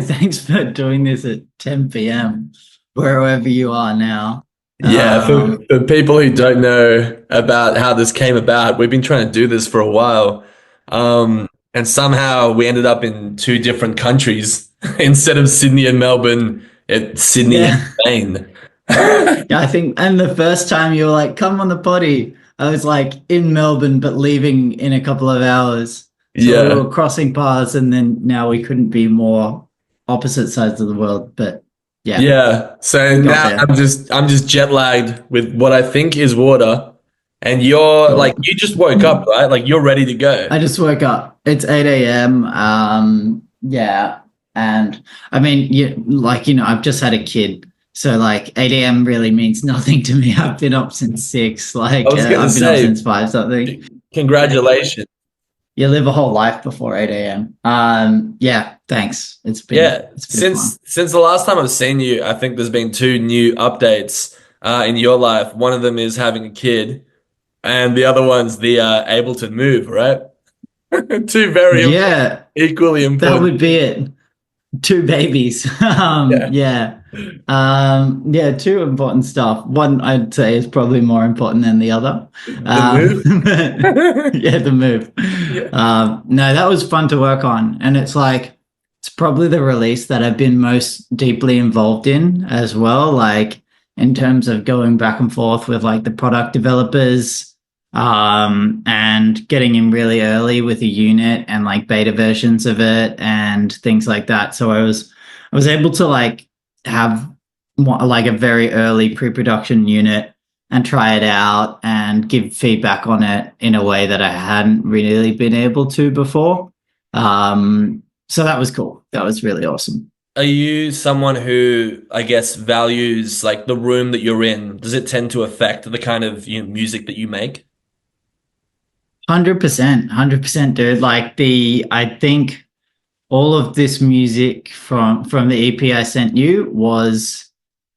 thanks for doing this at 10 p.m. wherever you are now. Yeah, for people who don't know about how this came about, we've been trying to do this for a while. And somehow we ended up in two different countries. Instead of Sydney and Melbourne, it's Sydney and Yeah. Spain. Yeah, I think, and the first time you were like, come on the potty, I was like in Melbourne, but leaving in a couple of hours. So we Yeah. were crossing paths, and then now we couldn't be more opposite sides of the world. But yeah, Yeah. So we got now there. I'm just jet lagged with what I think is water. And you're like Cool. you just woke up, right? Like you're ready to go. I just woke up. It's 8 a.m. Yeah. And I mean, I've just had a kid. So like 8 a.m. really means nothing to me. I've been up since six. I was gonna I've been up say, since five something. congratulations. You live a whole life before 8 a.m. Yeah, thanks. Yeah, It's been fun. since the last time I've seen you, I think there's been two new updates in your life. One of them is having a kid, and the other one's the Ableton Move, right? Two very important, Yeah, equally that important. would be it. Two babies. Yeah, Yeah. Yeah, two important stuff. One I'd say is probably more important than the other. the move. Yeah, the move. Yeah. No, that was fun to work on. And it's probably the release that I've been most deeply involved in as well. Like in terms of going back and forth with like the product developers, and getting in really early with a unit and like beta versions of it and things like that. So I was able to like have like a very early pre-production unit and try it out and give feedback on it in a way that I hadn't really been able to before. So that was cool. That was really awesome. Are you someone who, I guess, values like the room that you're in? Does it tend to affect the kind of music that you make? 100%, 100%, dude. I think all of this music from the EP I sent you was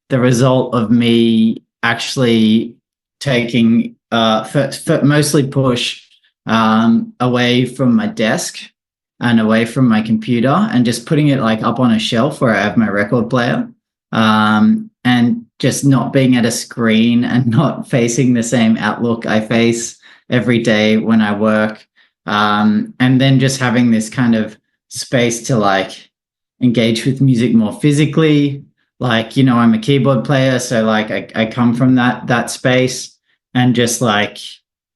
the result of me actually taking mostly push away from my desk and away from my computer and just putting it like up on a shelf where I have my record player, and just not being at a screen and not facing the same outlook I face every day when I work, and then just having this kind of space to like engage with music more physically. Like, I'm a keyboard player, so like I come from that space and just like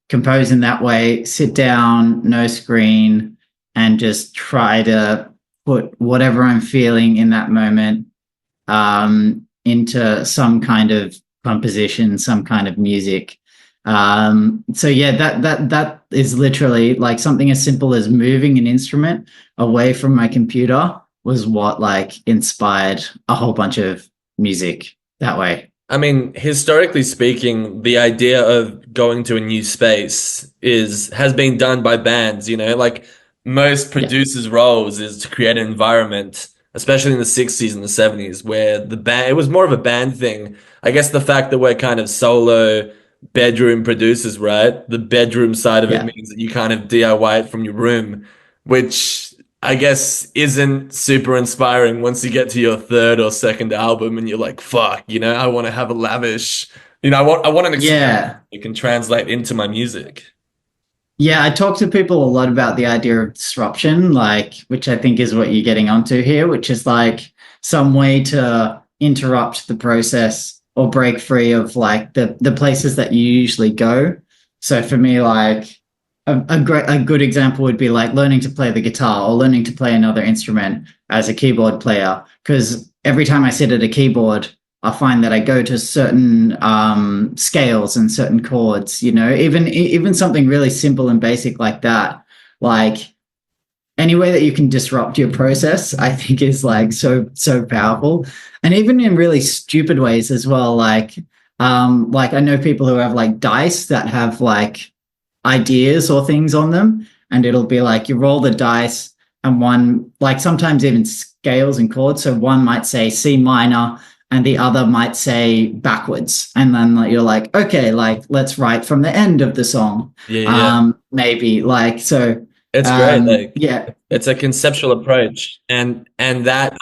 compose in that way, sit down, no screen, and just try to put whatever I'm feeling in that moment into some kind of composition, some kind of music. So yeah, that is literally like something as simple as moving an instrument away from my computer was what like inspired a whole bunch of music that way. I mean, historically speaking, the idea of going to a new space is has been done by bands, like most Yeah. producers' roles is to create an environment, especially in the 60s and the 70s, where the band it was more of a band thing. I guess the fact that we're kind of solo bedroom producers, right? The bedroom side of it Yeah. means that you kind of DIY it from your room, which I guess isn't super inspiring once you get to your third or second album and you're like, fuck, I want to have a lavish, I want an experience Yeah. that can translate into my music. Yeah, I talk to people a lot about the idea of disruption, like, which I think is what you're getting onto here, which is like some way to interrupt the process or break free of like the places that you usually go. So for me, like a good example would be like learning to play the guitar or learning to play another instrument as a keyboard player. Because every time I sit at a keyboard, I find that I go to certain scales and certain chords, even something really simple and basic like that. Like any way that you can disrupt your process, I think is like so powerful. And even in really stupid ways as well. Like I know people who have like dice that have like ideas or things on them, and it'll be like you roll the dice and one like sometimes even scales and chords. So one might say C minor and the other might say backwards. And then like, you're like, okay, like let's write from the end of the song. Yeah, yeah. Maybe like so It's great. Like Yeah, it's a conceptual approach, and that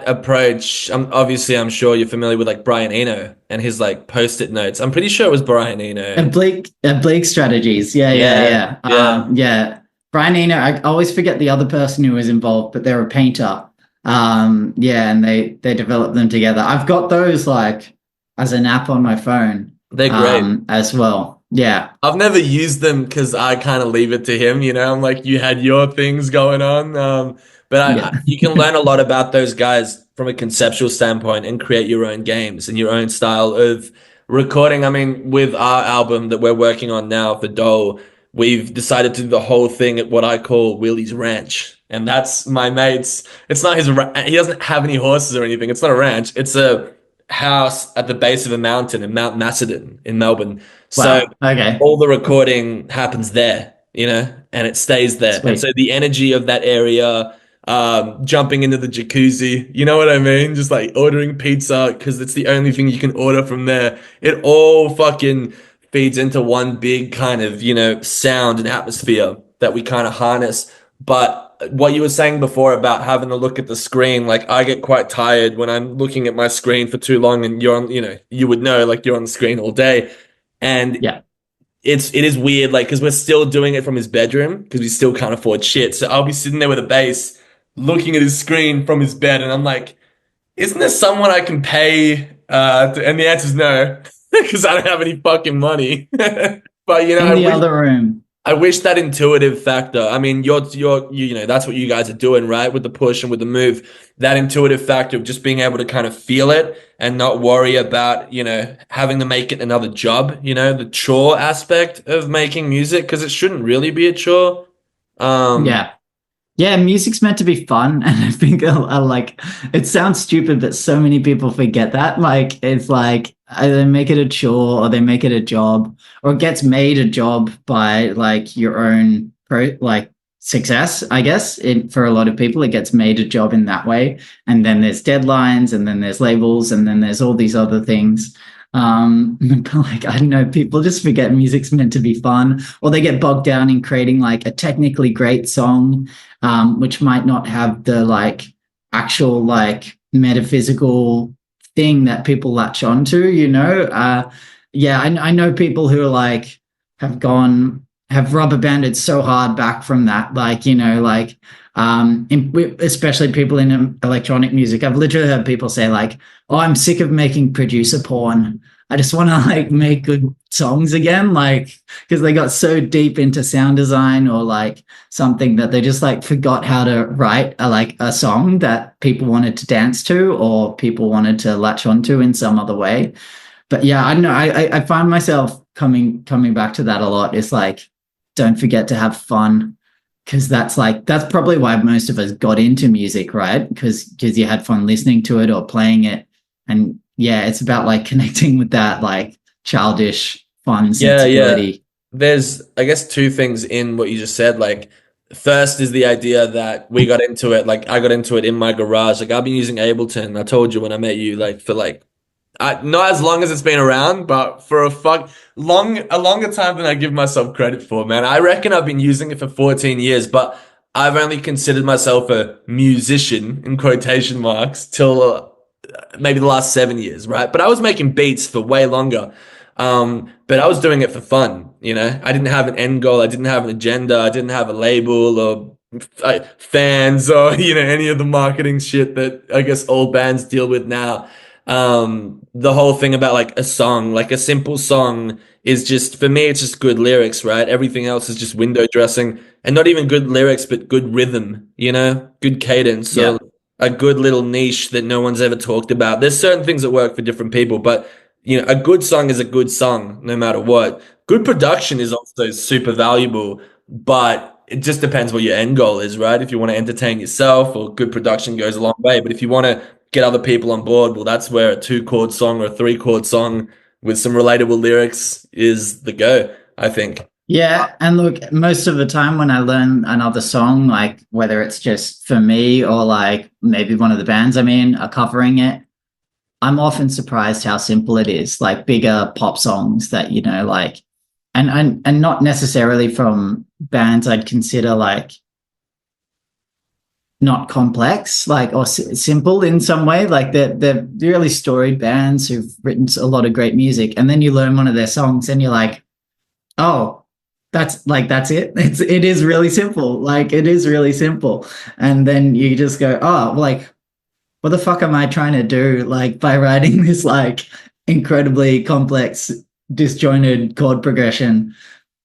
approach. Obviously, I'm sure you're familiar with like Brian Eno and his like post-it notes. I'm pretty sure it was Brian Eno. oblique strategies. Yeah, yeah, Yeah, yeah. yeah. Yeah. Brian Eno, I always forget the other person who was involved, but they're a painter. Yeah, and they developed them together. I've got those like as an app on my phone, They're great. as well. Yeah, I've never used them because I kind of leave it to him, you know. I'm like, you had your things going on, but yeah, you can learn a lot about those guys from a conceptual standpoint and create your own games and your own style of recording. I mean, with our album that we're working on now for Dole, we've decided to do the whole thing at what I call Willie's Ranch, and that's my mate's. It's not his. He doesn't have any horses or anything. It's not a ranch. It's a house at the base of a mountain in Mount Macedon in Melbourne. So wow. Okay, all the recording happens there, you know, and it stays there. And so sweet. the energy of that area, jumping into the jacuzzi, you know what I mean? Just like ordering pizza because it's the only thing you can order from there. It all fucking feeds into one big kind of, you know, sound and atmosphere that we kind of harness. But what you were saying before about having to look at the screen, like I get quite tired when I'm looking at my screen for too long and you're on, you know, you would know like you're on the screen all day. And Yeah. it is weird, like, because we're still doing it from his bedroom because we still can't afford shit. So I'll be sitting there with a bass, looking at his screen from his bed, and I'm like, isn't there someone I can pay? And the answer is no, because I don't have any fucking money. But you know, In the other room. I wish that intuitive factor. I mean, you know, that's what you guys are doing, right? With the push and with the move, that intuitive factor of just being able to kind of feel it and not worry about, you know, having to make it another job, you know, the chore aspect of making music, because it shouldn't really be a chore. Um, Yeah. Yeah, music's meant to be fun, and I think like it sounds stupid, but so many people forget that. Like it's like they make it a chore, or they make it a job, or it gets made a job by like your own like success. I guess for a lot of people, it gets made a job in that way, and then there's deadlines, and then there's labels, and then there's all these other things. But like I don't know, people just forget music's meant to be fun, or they get bogged down in creating like a technically great song, which might not have the like actual like metaphysical thing that people latch onto, you know? Yeah, I know people who are like have rubber banded so hard back from that, like, you know, like, especially people in electronic music. I've literally heard people say like, oh, I'm sick of making producer porn. I just want to like make good songs again, like, because they got so deep into sound design or like something that they just like forgot how to write like a song that people wanted to dance to or people wanted to latch onto in some other way. But yeah, I don't know. I find myself coming back to that a lot. It's like, don't forget to have fun, because that's probably why most of us got into music, right? Because you had fun listening to it or playing it. And yeah, it's about like connecting with that like childish fun yeah, yeah. sensibility. There's, I guess, two things in what you just said. Like, first is the idea that we got into it. Like, I got into it in my garage. Like, I've been using Ableton. I told you when I met you, like, for like not as long as it's been around, but for a longer time than I give myself credit for, man. I reckon I've been using it for 14 years, but I've only considered myself a musician in quotation marks till maybe the last 7 years, right? But I was making beats for way longer. But I was doing it for fun, you know. I didn't have an end goal. I didn't have an agenda. I didn't have a label or fans or you know any of the marketing shit that I guess all bands deal with now. The whole thing about like a song, like a simple song is just, for me, it's just good lyrics, right? Everything else is just window dressing, and not even good lyrics, but good rhythm, you know, good cadence or Yeah. a good little niche that no one's ever talked about. There's certain things that work for different people, but you know, a good song is a good song no matter what. Good production is also super valuable, but it just depends what your end goal is, right? If you want to entertain yourself, or good production goes a long way. But if you want to get other people on board, well, that's where a 2 chord song or a 3 chord song with some relatable lyrics is the go, I think. Yeah, and look, most of the time when I learn another song, like whether it's just for me or like maybe one of the bands I'm in are covering it, I'm often surprised how simple it is. Like bigger pop songs that, you know, like and not necessarily from bands I'd consider like not complex, like or simple in some way. Like they're really storied bands who've written a lot of great music, and then you learn one of their songs, and you're like, oh, that's it. It is really simple. Like it is really simple, and then you just go, oh, like what the fuck am I trying to do? Like by writing this like incredibly complex disjointed chord progression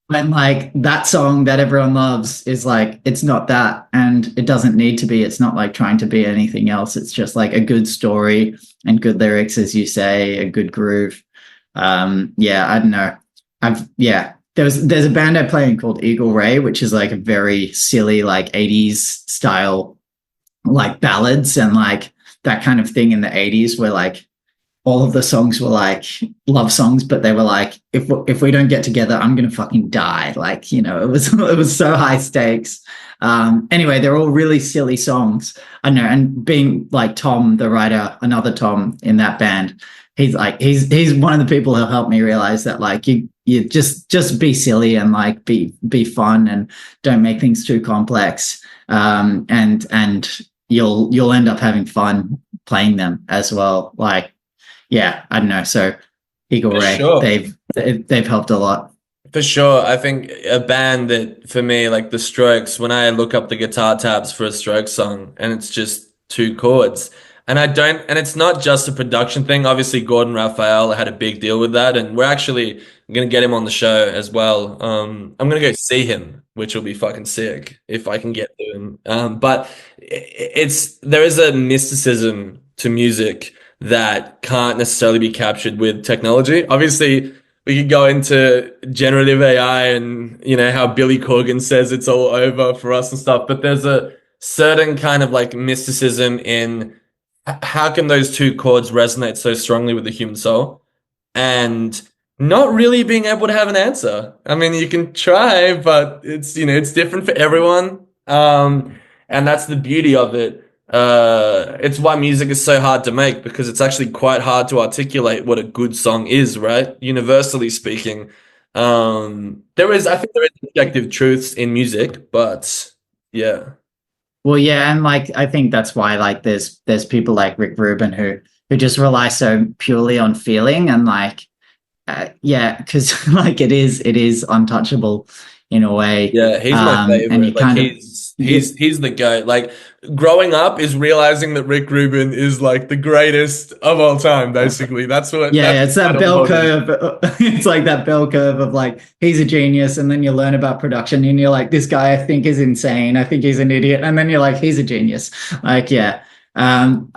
when like that song that everyone loves is like it's not that and it doesn't need to be. It's not like trying to be anything else. It's just like a good story and good lyrics, as you say, a good groove. Yeah, I don't know. I've yeah. There's a band I play in called Eagle Ray, which is like a very silly like 80s style like ballads and like that kind of thing in the 80s where like all of the songs were like love songs, but they were like, if we don't get together, I'm gonna fucking die. Like, you know, it was so high stakes. Anyway, they're all really silly songs. I know, and being like Tom, the writer, another Tom in that band, he's like he's one of the people who helped me realize that like you just be silly and like be fun and don't make things too complex. And you'll end up having fun playing them as well. Like yeah, I don't know. So Eagle For Ray, sure. they've helped a lot. For sure. I think a band that for me, like the Strokes, when I look up the guitar tabs for a Strokes song and it's just two chords. And it's not just a production thing. Obviously, Gordon Raphael had a big deal with that, and we're actually gonna get him on the show as well. I'm gonna go see him, which will be fucking sick if I can get to him. But there is a mysticism to music that can't necessarily be captured with technology. Obviously, we could go into generative AI and how Billy Corgan says it's all over for us and stuff, but there's a certain kind of like mysticism in how can those two chords resonate so strongly with the human soul and not really being able to have an answer. I mean, you can try, but it's different for everyone. And that's the beauty of it. It's why music is so hard to make because it's actually quite hard to articulate what a good song is, right? Universally speaking. I think there is objective truths in music, but yeah. Well, yeah, and like I think that's why like there's people like Rick Rubin who just rely so purely on feeling and like yeah, because like it is untouchable in a way. Yeah, he's my And you favorite. Like kind of he's yeah, he's he's the GOAT. Like growing up is realizing that Rick Rubin is like the greatest of all time, basically. yeah, That's yeah, it's that kind of bell what it is. curve. It's like that bell curve of like he's a genius, and then you learn about production, and you're like, this guy I think is insane. I think he's an idiot, and then you're like, he's a genius. Like, yeah. And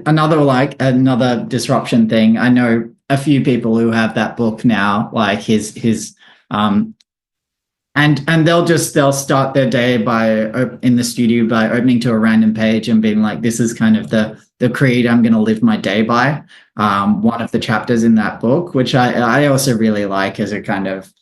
another disruption thing. I know a few people who have that book now, like his um and they'll start their day by in the studio by opening to a random page and being like, this is kind of the creed I'm going to live my day by. One of the chapters in that book, which I also really like as a kind of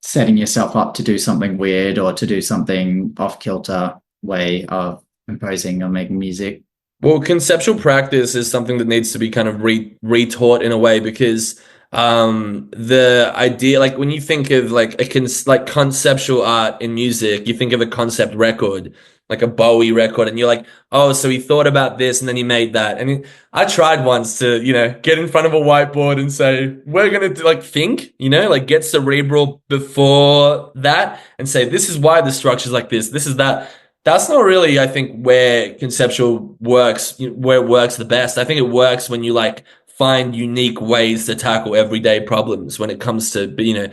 setting yourself up to do something weird or to do something off kilter way of composing or making music. Well, conceptual practice is something that needs to be kind of retaught in a way because the idea like when you think of like like conceptual art in music, you think of a concept record, like a Bowie record, and you're like, oh, so he thought about this and then he made that. And I tried once to, get in front of a whiteboard and say, we're gonna do, like think, like get cerebral before that and say, this is why the structure's like this is that. That's not really, I think, where conceptual works, where it works the best. I think it works when you like find unique ways to tackle everyday problems when it comes to,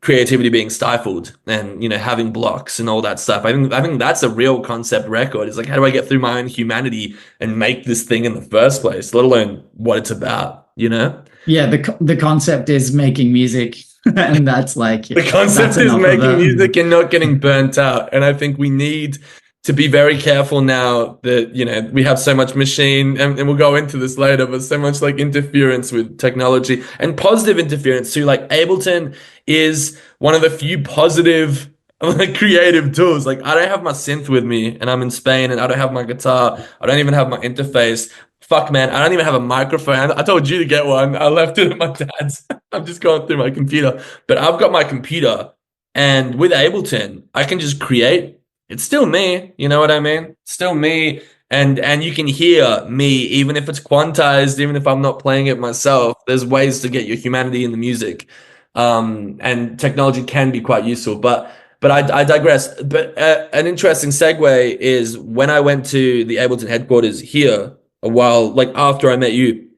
creativity being stifled and, having blocks and all that stuff. I think that's a real concept record. It's like, how do I get through my own humanity and make this thing in the first place, let alone what it's about, Yeah, the concept is making music, and that's like The that's concept is enough of making it. music and not getting burnt out. And I think we need to be very careful now that, we have so much machine and we'll go into this later, but so much like interference with technology and positive interference too. Like Ableton is one of the few positive like creative tools. Like I don't have my synth with me and I'm in Spain and I don't have my guitar. I don't even have my interface. Fuck man, I don't even have a microphone. I told you to get one. I left it at my dad's. I'm just going through my computer, but I've got my computer And with Ableton, I can just create. It's still me, you know what I mean? Still me. And you can hear me, even if it's quantized, even if I'm not playing it myself. There's ways to get your humanity in the music. And technology can be quite useful. But I digress. But an interesting segue is when I went to the Ableton headquarters here a while, like after I met you,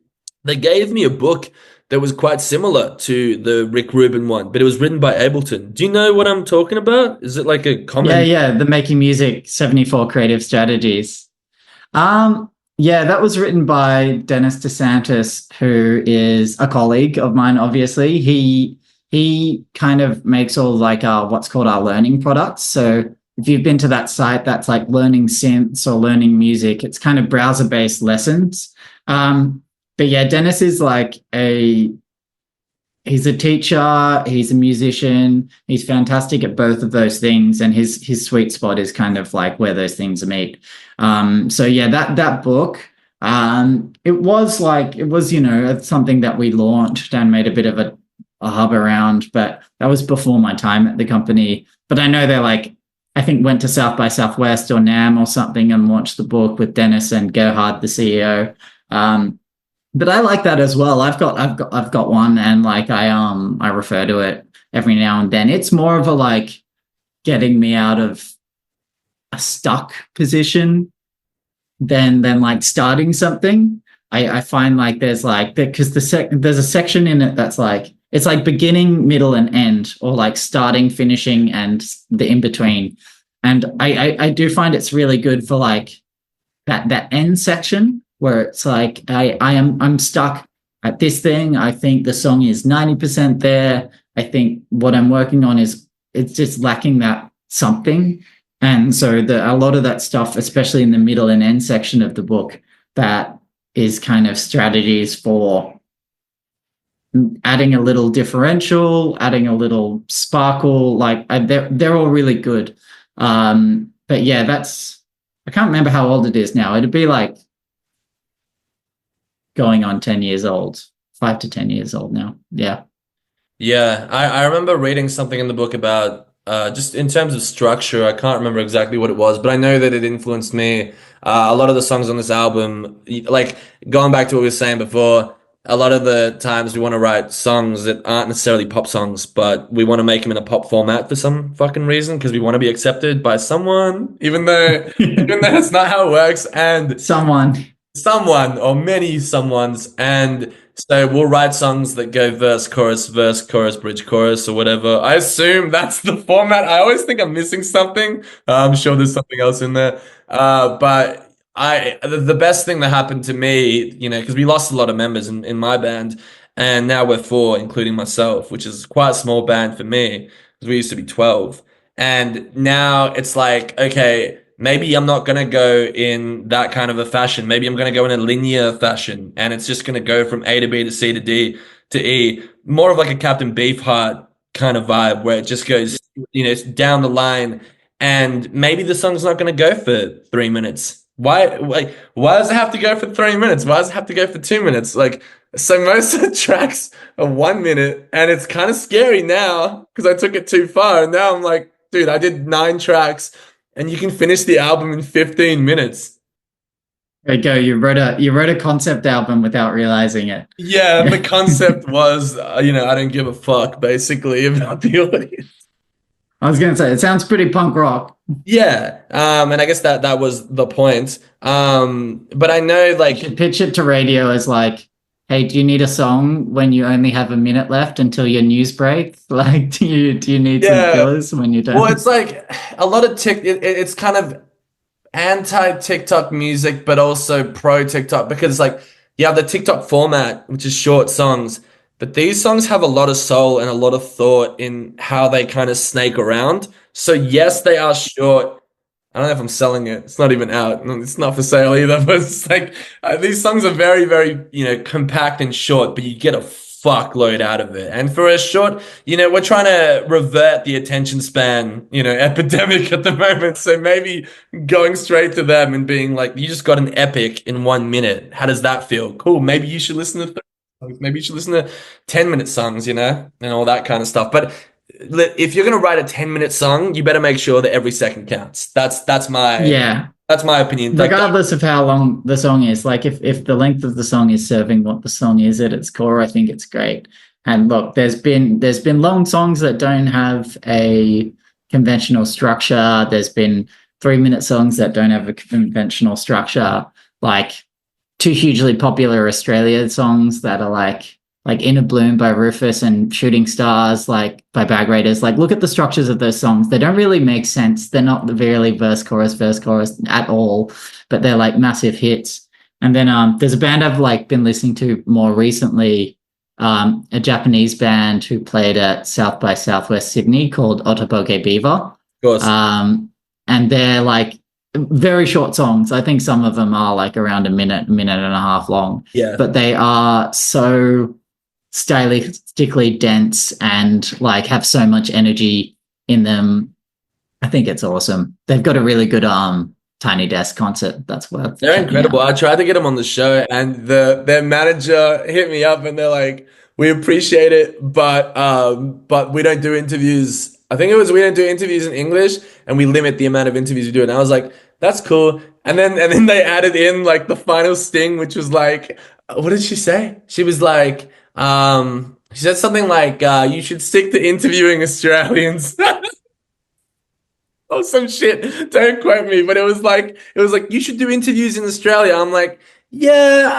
they gave me a book that was quite similar to the Rick Rubin one, but it was written by Ableton. Do you know what I'm talking about? Is it like a Yeah, common? yeah, the Making Music 74 Creative Strategies. Yeah, that was written by Dennis DeSantis, who is a colleague of mine, obviously. He kind of makes all like our what's called our learning products. So if you've been to that site, that's like learning synths or learning music. It's kind of browser-based lessons. But yeah, Dennis is like a he's a teacher, he's a musician, he's fantastic at both of those things, and his sweet spot is kind of like where those things meet. So yeah, that book, it was, you know, something that we launched and made a bit of a hub around, but that was before my time at the company. But I know they're like, I think went to South by Southwest or NAM or something and launched the book with Dennis and Gerhard, the CEO. But I like that as well. I've got one, and like I refer to it every now and then. It's more of a like getting me out of a stuck position than like starting something. I find like there's like because there's a section in it that's like it's like beginning, middle, and end, or like starting, finishing, and the in between. And I do find it's really good for like that end section where it's like I'm stuck at this thing. I think the song is 90% there. I think what I'm working on is it's just lacking that something. And so a lot of that stuff, especially in the middle and end section of the book, that is kind of strategies for adding a little differential, adding a little sparkle. Like they're all really good. But yeah, I can't remember how old it is now. It'd be like going on 10 years old, 5 to 10 years old now. Yeah. Yeah, I remember reading something in the book about just in terms of structure. I can't remember exactly what it was, but I know that it influenced me. A lot of the songs on this album, like going back to what we were saying before, a lot of the times we want to write songs that aren't necessarily pop songs, but we want to make them in a pop format for some fucking reason because we want to be accepted by someone, even though that's not how it works. And Someone. someone or many someones, and so we'll write songs that go verse chorus bridge chorus or whatever. I assume that's the format. I always think I'm missing something. I'm sure there's something else in there. But the best thing that happened to me, you know, because we lost a lot of members in my band, and now we're four including myself, which is quite a small band for me because we used to be 12. And now it's like, okay, maybe I'm not going to go in that kind of a fashion. Maybe I'm going to go in a linear fashion, and it's just going to go from A to B to C to D to E, more of like a Captain Beefheart kind of vibe where it just goes, you know, down the line. And maybe the song's not going to go for 3 minutes. Why does it have to go for 3 minutes? Why does it have to go for 2 minutes? Like, so most of the tracks are 1 minute, and it's kind of scary now because I took it too far. And now I'm like, dude, I did 9 tracks and you can finish the album in 15 minutes. There you go. You wrote a concept album without realizing it. Yeah, the concept was, you know, I don't give a fuck basically about the audience. I was gonna say it sounds pretty punk rock. Yeah, and I guess that was the point. But I know You like should pitch it to radio as like, hey, do you need a song when you only have a minute left until your news break? Like, do you need some yeah, fillers when you well, don't? it's like a lot of it's kind of anti TikTok music, but also pro TikTok because like you have the TikTok format, which is short songs, but these songs have a lot of soul and a lot of thought in how they kind of snake around. So yes, they are short. I don't know if I'm selling it. It's not even out. It's not for sale either. But it's like these songs are very, very, you know, compact and short, but you get a fuckload out of it. And for a short, you know, we're trying to revert the attention span, you know, epidemic at the moment. So maybe going straight to them and being like, you just got an epic in 1 minute. How does that feel? Cool. Maybe you should listen to 30 songs. Maybe you should listen to 10-minute songs, you know, and all that kind of stuff. But if you're gonna write a 10-minute song, you better make sure that every second counts. Yeah. That's my opinion. Like, Regardless of how long the song is, like if the length of the song is serving what the song is at its core, I think it's great. And look, there's been long songs that don't have a conventional structure. There's been 3-minute songs that don't have a conventional structure. Like two hugely popular Australia songs that are like Inner Bloom by Rufus and Shooting Stars like by Bag Raiders. Like look at the structures of those songs. They don't really make sense. They're not really verse chorus at all, but they're like massive hits. And then there's a band I've like been listening to more recently, a Japanese band who played at South by Southwest Sydney called Otoboke Beaver. of course, And they're like very short songs. I think some of them are like around a minute and a half long. yeah. But they are so stylistically dense and like have so much energy in them. I think it's awesome. They've got a really good Tiny Desk concert. That's worth They're checking incredible. out. I tried to get them on the show, and their manager hit me up, and they're like, "We appreciate it, but we don't do interviews." I think it was we don't do interviews in English, and we limit the amount of interviews we do. And I was like, "That's cool." And then they added in like the final sting, which was like, what did she say? She was like, she said something like, "You should stick to interviewing Australians." Oh, some shit. Don't quote me, but it was like you should do interviews in Australia. I'm like, yeah,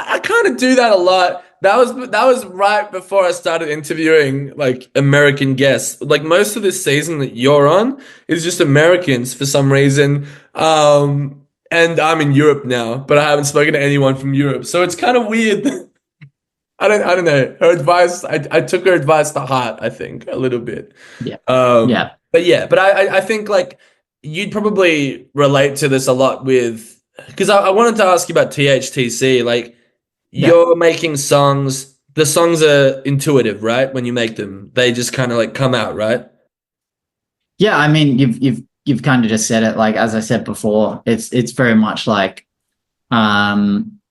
I kind of do that a lot. That was right before I started interviewing like American guests. Like most of this season that you're on is just Americans for some reason. And I'm in Europe now, but I haven't spoken to anyone from Europe, so it's kind of weird. I don't know. Her advice, I took her advice to heart, I think, a little bit. Yeah. Um, Yeah. but yeah, but I think like you'd probably relate to this a lot with because I wanted to ask you about THTC. Like Yeah. you're making songs, the songs are intuitive, right? When you make them, they just kind of like come out, right? Yeah. I mean, you've kind of just said it. Like as I said before, it's very much like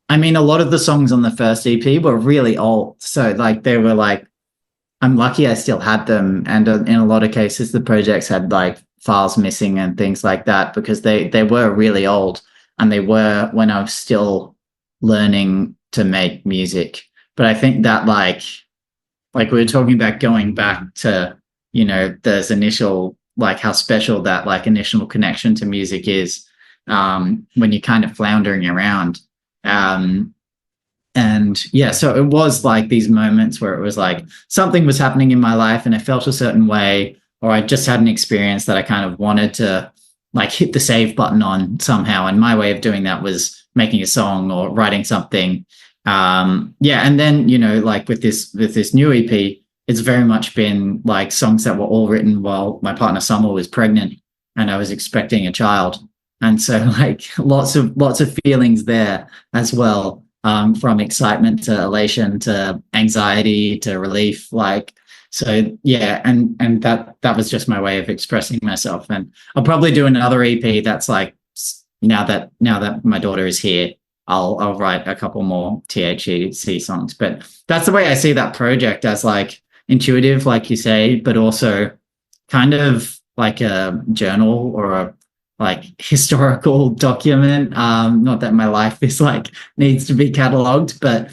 I mean, a lot of the songs on the first EP were really old. So like they were like I'm lucky I still had them, and in a lot of cases, the projects had like files missing and things like that because they were really old, and they were when I was still learning to make music. But I think that like we were talking about going back to those initial like how special that like initial connection to music is when you're kind of floundering around. Um, and yeah, so it was like these moments where it was like something was happening in my life and I felt a certain way, or I just had an experience that I kind of wanted to like hit the save button on somehow. And my way of doing that was making a song or writing something. Yeah. And then, like with this new EP, it's very much been like songs that were all written while my partner Summer was pregnant and I was expecting a child. And so like lots of feelings there as well, from excitement to elation to anxiety to relief. Like, so yeah, and that was just my way of expressing myself. And I'll probably do another EP that's like now that my daughter is here, I'll write a couple more THEC songs. But that's the way I see that project, as like intuitive, like you say, but also kind of like a journal or a like historical document. Not that my life is like needs to be cataloged, but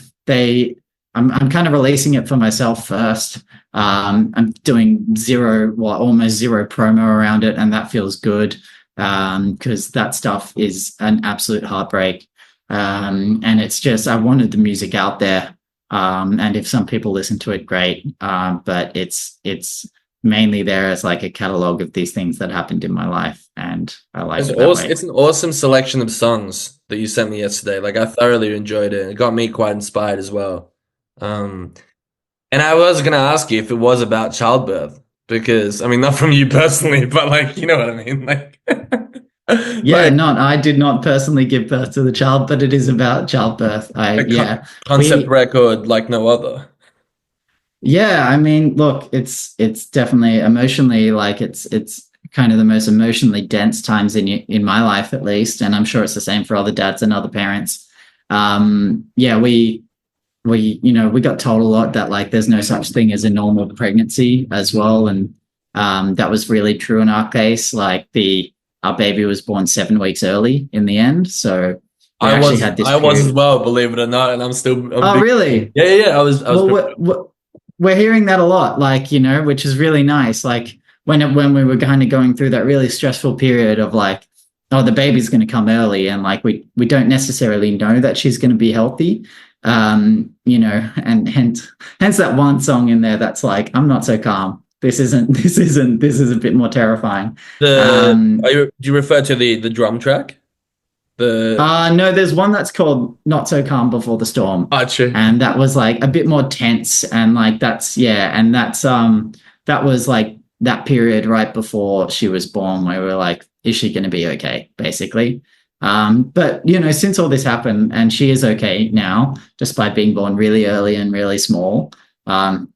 I'm kind of releasing it for myself first. I'm doing almost zero promo around it, and that feels good because that stuff is an absolute heartbreak. And it's just I wanted the music out there, and if some people listen to it, great. But it's mainly there as like a catalog of these things that happened in my life, and I like It's it that awesome. way. It's an awesome selection of songs that you sent me yesterday. Like I thoroughly enjoyed it. It got me quite inspired as well. Um, and I was gonna ask you if it was about childbirth because I mean not from you personally, but like you know what I mean. Like, Yeah, like not I did not personally give birth to the child, but it is about childbirth. a concept We record like no other. Yeah, I mean, look, it's definitely emotionally like it's kind of the most emotionally dense times in my life at least, and I'm sure it's the same for other dads and other parents. Yeah, we got told a lot that like there's no such thing as a normal pregnancy as well, and that was really true in our case. Like our baby was born 7 weeks early in the end, so we actually had this I was as period. well, believe it or not, and I'm Oh, big. really? Yeah, yeah, yeah. I was Well, pretty. we're hearing that a lot, like, which is really nice. Like when we were kind of going through that really stressful period of like, oh, the baby's going to come early, and like we don't necessarily know that she's going to be healthy. And hence that one song in there that's like, I'm not so calm. This is a bit more terrifying. Um, Do you refer to the drum track? The No, there's one that's called Not So Calm Before the Storm. Archer. And that was like a bit more tense. And like that was like that period right before she was born where we were like, is she gonna be okay? Basically. But since all this happened and she is okay now, despite being born really early and really small,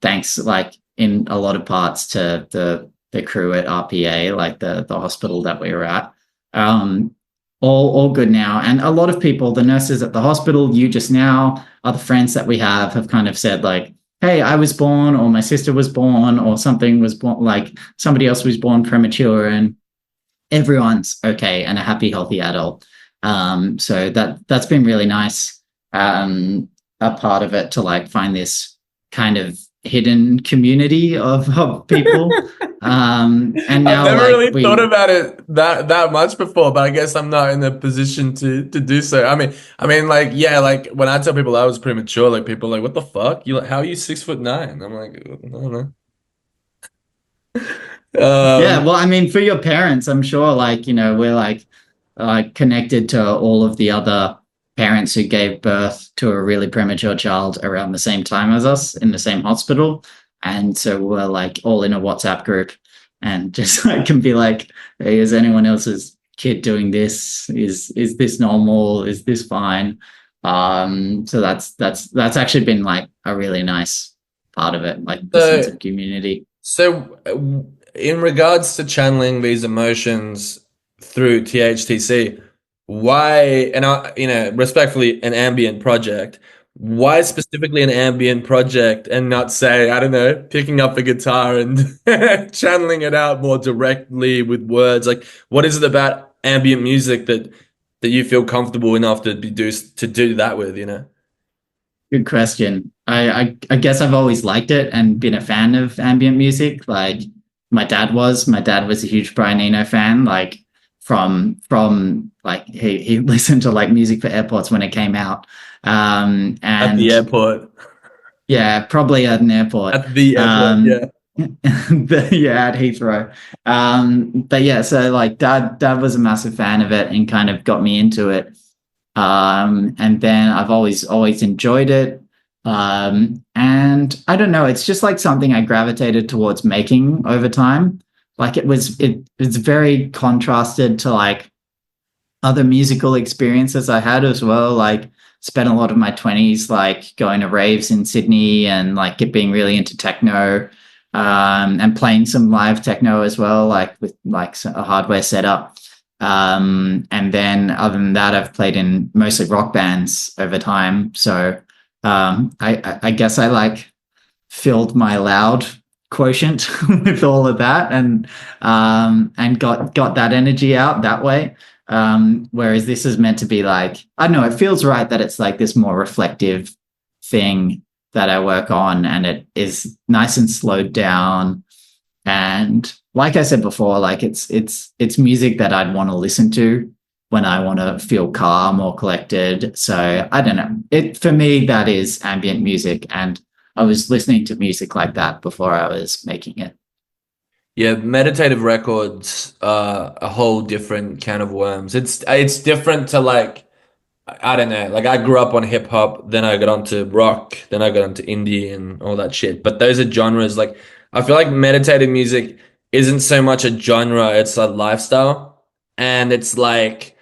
thanks like in a lot of parts to the crew at RPA, like the hospital that we were at. Um, all good now. And a lot of people, the nurses at the hospital, you just now, other friends that we have kind of said like, hey, I was born, or my sister was born, or something was born, like somebody else was born premature, and everyone's okay and a happy, healthy adult. So that's been really nice. A part of it to like find this kind of hidden community of people. And I've now never like really thought about it that much before, but I guess I'm not in a position to do so. Like yeah, like when I tell people I was premature, like people are like, "What the fuck? You like, how are you 6'9"?" I'm like, I don't know. Yeah, well, I mean, for your parents, I'm sure, like, we're like connected to all of the other parents who gave birth to a really premature child around the same time as us in the same hospital. And so we're like all in a WhatsApp group and just like can be like, hey, is anyone else's kid doing this? Is this normal? Is this fine? So that's actually been like a really nice part of it, like the sense So of community. so in regards to channeling these emotions through THTC, why, and respectfully, an ambient project, why specifically an ambient project and not say, I don't know, picking up the guitar and channeling it out more directly with words? Like, what is it about ambient music that you feel comfortable enough to do that with, you know? Good question. I guess I've always liked it and been a fan of ambient music. Like my dad was a huge Brian Eno fan. Like from like he listened to like music for airports when it came out. At the And airport. yeah, probably at an airport. At the airport, yeah. Yeah, at Heathrow. But yeah, so like dad was a massive fan of it and kind of got me into it. And then I've always enjoyed it. And I don't know, it's just like something I gravitated towards making over time. Like it's very contrasted to like other musical experiences I had as well. Like spent a lot of my 20s like going to raves in Sydney and like being really into techno, and playing some live techno as well, like with like a hardware setup. And then other than that, I've played in mostly rock bands over time. So I guess I like filled my loud quotient with all of that and got that energy out that way. Whereas this is meant to be like, I don't know, it feels right that it's like this more reflective thing that I work on, and it is nice and slowed down. And like I said before, like it's music that I'd want to listen to when I want to feel calm or collected. So I don't know. It for me that is ambient music, and I was listening to music like that before I was making it. Yeah, meditative records are a whole different can of worms. It's different to like I don't know. Like I grew up on hip hop, then I got onto rock, then I got onto indie and all that shit. But those are genres. Like I feel like meditative music isn't so much a genre, it's a lifestyle. And it's like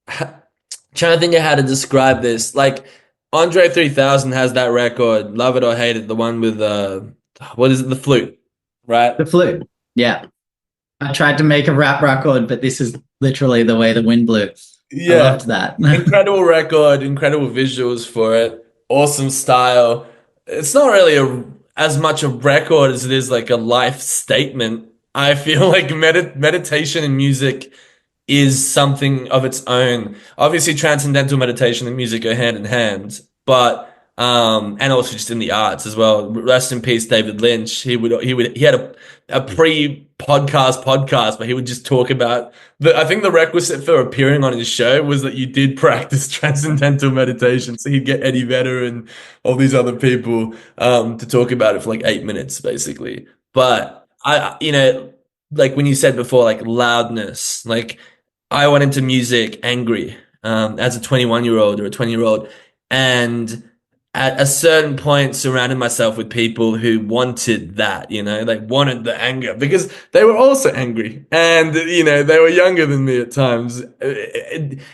trying to think of how to describe this. Like Andre 3000 has that record, Love It or Hate It, the one with what is it, the flute, right? The flute. Yeah. I tried to make a rap record, but this is literally the way the wind blew. I Yeah. loved that. Incredible record, incredible visuals for it. awesome style. It's not really as much a record as it is like a life statement. I feel like meditation and music is something of its own. Obviously, transcendental meditation and music go hand in hand, but and also just in the arts as well. Rest in peace, David Lynch. He had a pre-podcast, but he would just talk about I think the requisite for appearing on his show was that you did practice transcendental meditation. So he'd get Eddie Vedder and all these other people to talk about it for like 8 minutes, basically. But like when you said before, like loudness, like I went into music angry as a 21-year-old or a 20-year-old, and at a certain point surrounded myself with people who wanted that, they wanted the anger because they were also angry, and they were younger than me at times,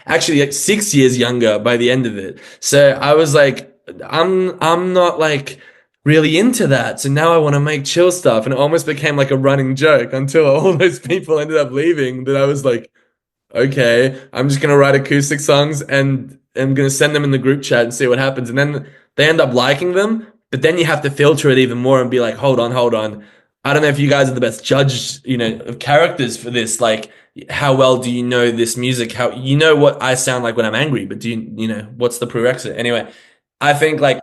actually like 6 years younger by the end of it. So I was like, I'm not like really into that. So now I want to make chill stuff. And it almost became like a running joke until all those people ended up leaving, that I was like, okay, I'm just gonna write acoustic songs and I'm gonna send them in the group chat and see what happens. And then they end up liking them, but then you have to filter it even more and be like, hold on, hold on. I don't know if you guys are the best judge, of characters for this. Like, how well do you know this music? How you know what I sound like when I'm angry, but what's the prerequisite? Anyway, I think like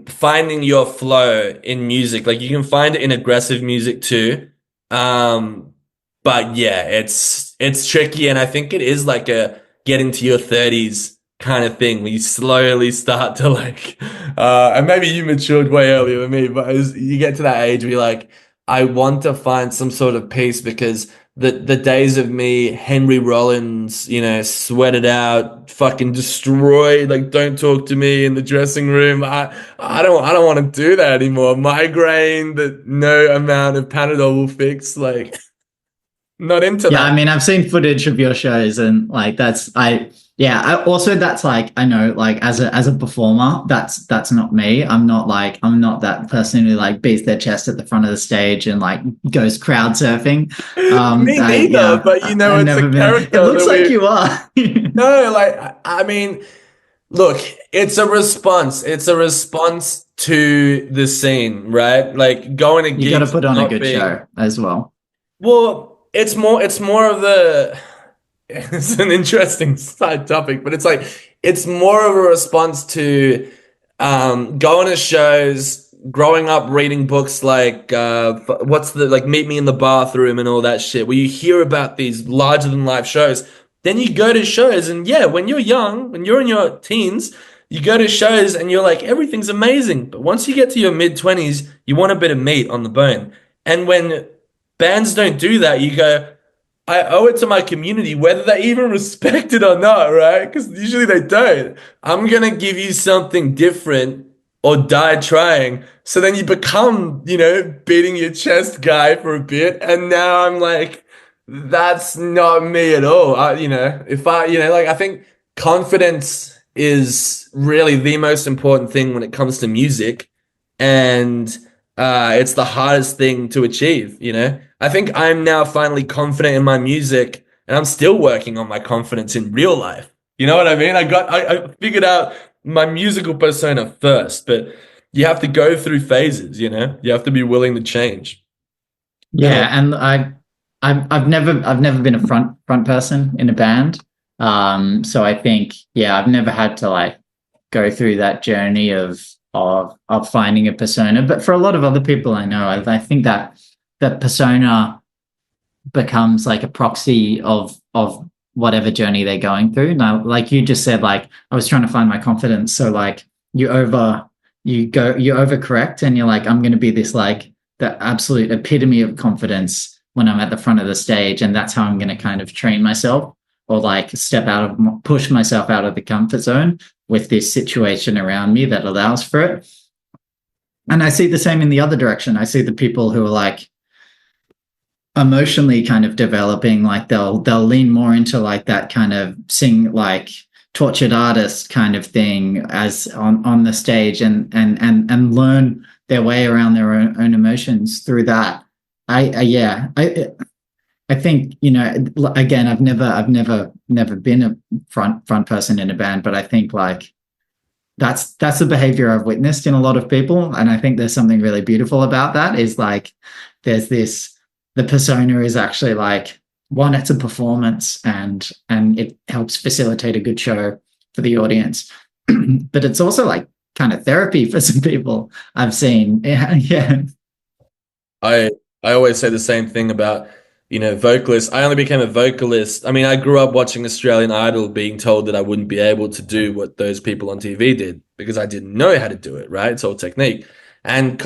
finding your flow in music, like you can find it in aggressive music too. Um, but yeah, it's tricky, and I think it is like a getting to your 30s kind of thing where you slowly start to like and maybe you matured way earlier than me, but as you get to that age where you're like, I want to find some sort of peace, because the days of me, Henry Rollins, sweated out, fucking destroyed, like don't talk to me in the dressing room. I don't want to do that anymore. Migraine that no amount of Panadol will fix. Like, not into Yeah, that. I mean, I've seen footage of your shows, and like I also, that's like, I know, like as a performer, that's not me. I'm not that person who like beats their chest at the front of the stage and like goes crowd surfing. Me neither, but I've it's a never been. It character looks that like we. you are. No, like I mean, look, it's a response. It's a response to the scene, right? Like going to You got to gigs, put on a not good being. show as well. Well, it's more of the. It's an interesting side topic, but it's like it's more of a response to going to shows, growing up reading books like what's the like Meet Me in the Bathroom and all that shit, where you hear about these larger than life shows. Then you go to shows, and yeah, when you're young, when you're in your teens, you go to shows and you're like, everything's amazing. But once you get to your mid-20s, you want a bit of meat on the bone. And when bands don't do that, you go, I owe it to my community, whether they even respect it or not, right? Because usually they don't. I'm gonna give you something different or die trying. So then you become, beating your chest guy for a bit. And now I'm like, that's not me at all. If like I think confidence is really the most important thing when it comes to music. And it's the hardest thing to achieve. I think I'm now finally confident in my music, and I'm still working on my confidence in real life. You know what I mean? I figured out my musical persona first, but you have to go through phases. You have to be willing to change. Yeah, and I've never been a front person in a band. So I think, yeah, I've never had to like go through that journey of finding a persona. But for a lot of other people I know, I think that persona becomes like a proxy of whatever journey they're going through. Now, like you just said, like I was trying to find my confidence. So like you overcorrect, and you're like, I'm gonna be this like the absolute epitome of confidence when I'm at the front of the stage, and that's how I'm gonna kind of train myself, or like push myself out of the comfort zone with this situation around me that allows for it. And I see the same in the other direction. I see the people who are like emotionally kind of developing, like they'll lean more into like that kind of sing like tortured artist kind of thing as on the stage, and learn their way around their own emotions through that. I think, again, I've never been a front person in a band, but I think like that's the behavior I've witnessed in a lot of people, and I think there's something really beautiful about that. Is like there's this the persona is actually like one, it's a performance, and it helps facilitate a good show for the audience, but it's also like kind of therapy for some people I've seen. Yeah. I I always say the same thing about, vocalists. I only became a vocalist. I mean, I grew up watching Australian Idol, being told that I wouldn't be able to do what those people on TV did because I didn't know how to do it, right? It's all technique and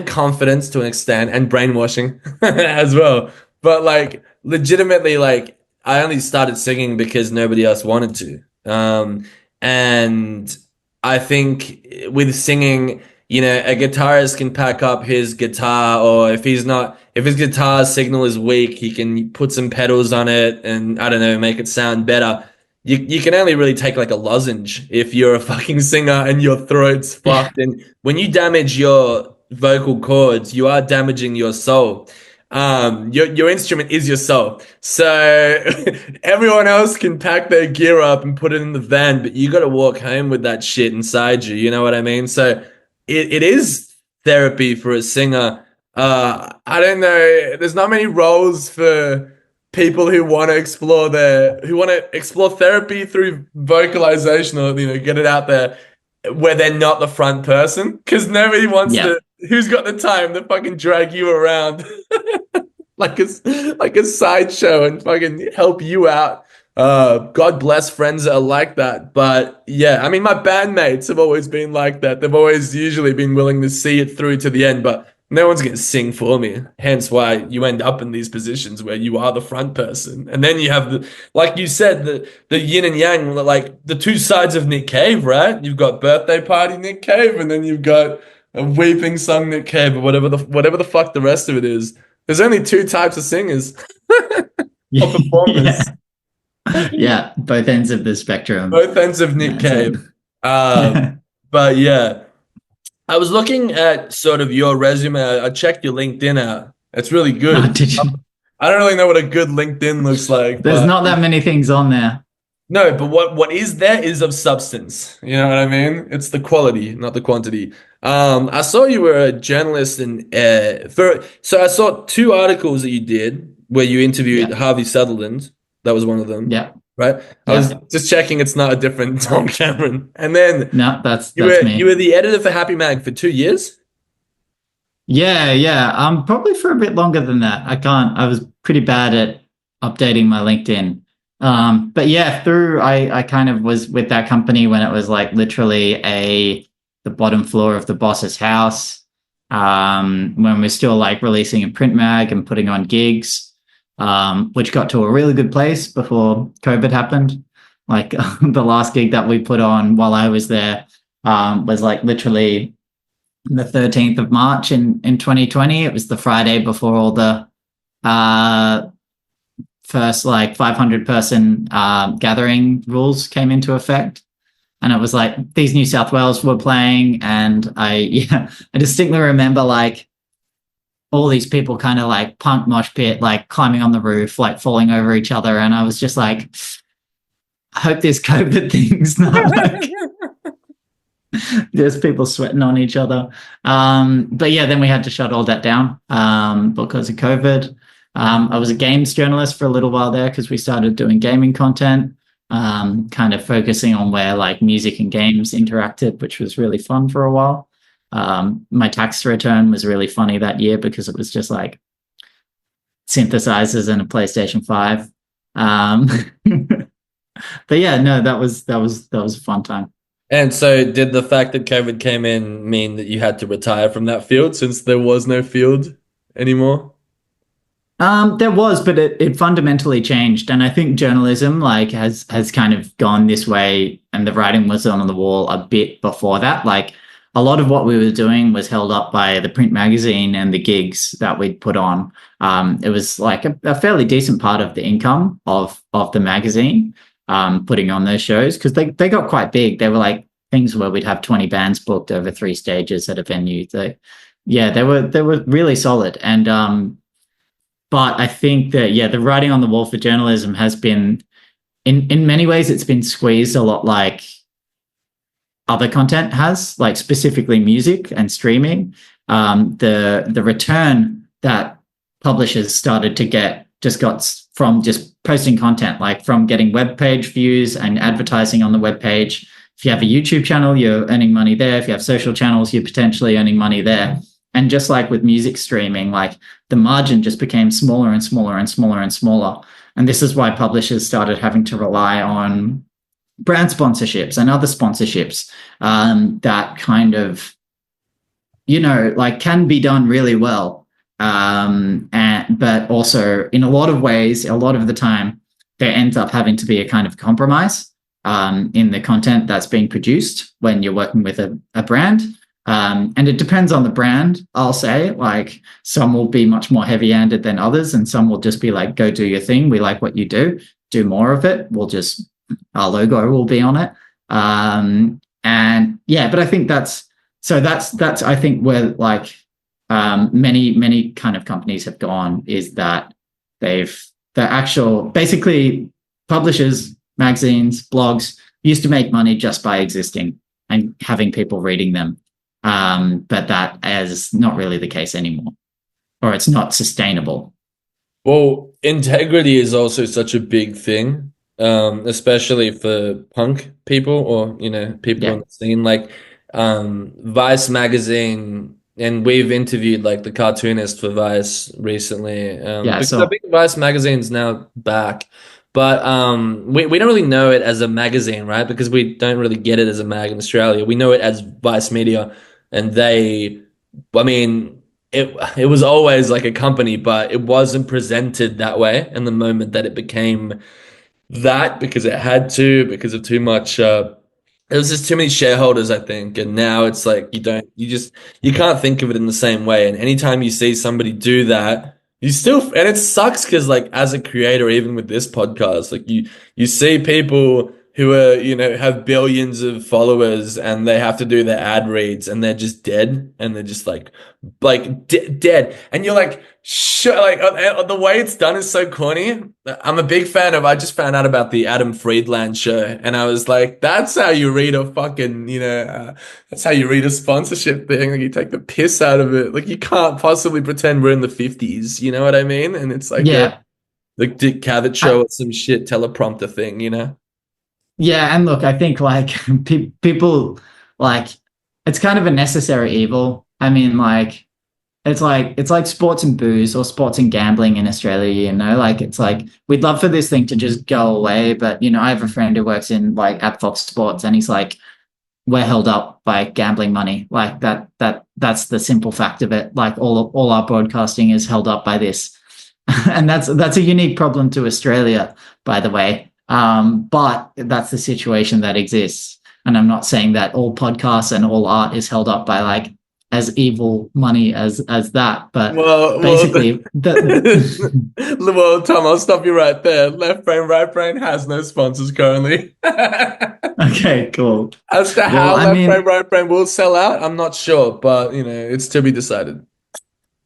confidence to an extent and brainwashing as well. But like legitimately, like I only started singing because nobody else wanted to. And I think with singing, a guitarist can pack up his guitar, or if his guitar signal is weak, he can put some pedals on it and I don't know, make it sound better. You can only really take like a lozenge if you're a fucking singer and your throat's Yeah. fucked. And when you damage your vocal cords, you are damaging your soul. Your instrument is your soul. So everyone else can pack their gear up and put it in the van, but you got to walk home with that shit inside you. You know what I mean? So it is therapy for a singer. I don't know. There's not many roles for people who want to explore therapy through vocalization, or get it out there where they're not the front person, because nobody wants Yeah. to. Who's got the time to fucking drag you around like a sideshow and fucking help you out? God bless friends that are like that. But yeah, I mean, my bandmates have always been like that. They've always usually been willing to see it through to the end, but no one's going to sing for me. Hence why you end up in these positions where you are the front person. And then you have like you said, the yin and yang, like the two sides of Nick Cave, right? You've got birthday party Nick Cave, and then you've got a weeping song Nick Cave, or whatever the fuck the rest of it is. There's only two types of singers or performers. Yeah. Yeah, both ends of the spectrum. Both ends of Nick That's it. Cave. But yeah, I was looking at sort of your resume. I checked your LinkedIn out. It's really Oh, good. did you? I don't really know what a good LinkedIn looks like, There's but not that many things on there. no, but what is there is of substance. You know what I mean? It's the quality, not the quantity. I saw you were a journalist and so I saw two articles that you did where you interviewed Yeah. Harvey Sutherland. That was one of them, Yeah. right? I was Yeah. just checking it's not a different Tom Cameron. And then No, that's you that's were you me. were the editor for Happy Mag for 2 years. Yeah, yeah. Probably for a bit longer than that. I was pretty bad at updating my LinkedIn. But yeah, I kind of was with that company when it was like literally the bottom floor of the boss's house. When we're still like releasing a print mag and putting on gigs, which got to a really good place before COVID happened. Like the last gig that we put on while I was there, was like literally the 13th of March in 2020. It was the Friday before all the uh, first like 500 person gathering rules came into effect. And it was like these New South Wales were playing, and I distinctly remember like all these people kind of like punk mosh pit, like climbing on the roof, like falling over each other. And I was just like, I hope this COVID thing's not like there's people sweating on each other. But yeah, then we had to shut all that down because of COVID. I was a games journalist for a little while there because we started doing gaming content, kind of focusing on where like music and games interacted, which was really fun for a while. My tax return was really funny that year because it was just like synthesizers and a PlayStation 5. But yeah, no, that was a fun time. And so, did the fact that COVID came in mean that you had to retire from that field since there was no field anymore? There was, but it fundamentally changed, and I think journalism like has kind of gone this way, and the writing was on the wall a bit before that. Like a lot of what we were doing was held up by the print magazine and the gigs that we'd put on. It was like a fairly decent part of the income of the magazine, putting on those shows because they got quite big. They were like things where we'd have 20 bands booked over 3 stages at a venue. Yeah, they were really solid, and but I think that, yeah, the writing on the wall for journalism has been, in many ways, it's been squeezed a lot. Like other content has, like specifically music and streaming. The return that publishers started to get just got from just posting content, like from getting web page views and advertising on the web page. If you have a YouTube channel, you're earning money there. If you have social channels, you're potentially earning money there. And just like with music streaming, like the margin just became smaller and smaller and smaller and smaller. And this is why publishers started having to rely on brand sponsorships and other sponsorships that kind of, like can be done really well. But also in a lot of ways, a lot of the time, there ends up having to be a kind of compromise in the content that's being produced when you're working with a brand. And it depends on the brand, I'll say. Like some will be much more heavy-handed than others, and some will just be like, go do your thing. We like what you do more of it. Our logo will be on it. And yeah, but I think that's I think where like many kind of companies have gone, is that basically publishers, magazines, blogs used to make money just by existing and having people reading them. But that is not really the case anymore, or it's not sustainable. Well, integrity is also such a big thing, especially for punk people, or people on the scene. Like Vice magazine, and we've interviewed like the cartoonist for Vice recently, because I think Vice magazine's now back. But we don't really know it as a magazine, right? Because we don't really get it as a mag in Australia. We know it as Vice Media, and it was always like a company, but it wasn't presented that way. And the moment that it became that, because it had to, because of too much, it was just too many shareholders, I think. And now it's like you can't think of it in the same way. And anytime you see somebody do that, and it sucks because like as a creator, even with this podcast, like you see people who are, have billions of followers, and they have to do their ad reads, and they're just dead, and they're just like dead. And you're like, like the way it's done is so corny. I'm a big fan of, I just found out about the Adam Friedland show, and I was like, that's how you read a fucking, that's how you read a sponsorship thing. Like you take the piss out of it. Like you can't possibly pretend we're in the 50s. You know what I mean? And it's like, the Dick Cavett show or some shit teleprompter thing, Yeah, and look, I think like people like it's kind of a necessary evil. I mean, like it's like sports and booze, or sports and gambling in Australia. Like it's like we'd love for this thing to just go away, but I have a friend who works in like AppFox Sports, and he's like, we're held up by gambling money. Like that's the simple fact of it. Like all our broadcasting is held up by this, and that's a unique problem to Australia, by the way. But that's the situation that exists. And I'm not saying that all podcasts and all art is held up by like as evil money as that, but basically well, Tom, I'll stop you right there. Left Brain, Right Brain has no sponsors currently. Okay, cool. As to how Left Brain, Right Brain will sell out, I'm not sure, but it's to be decided.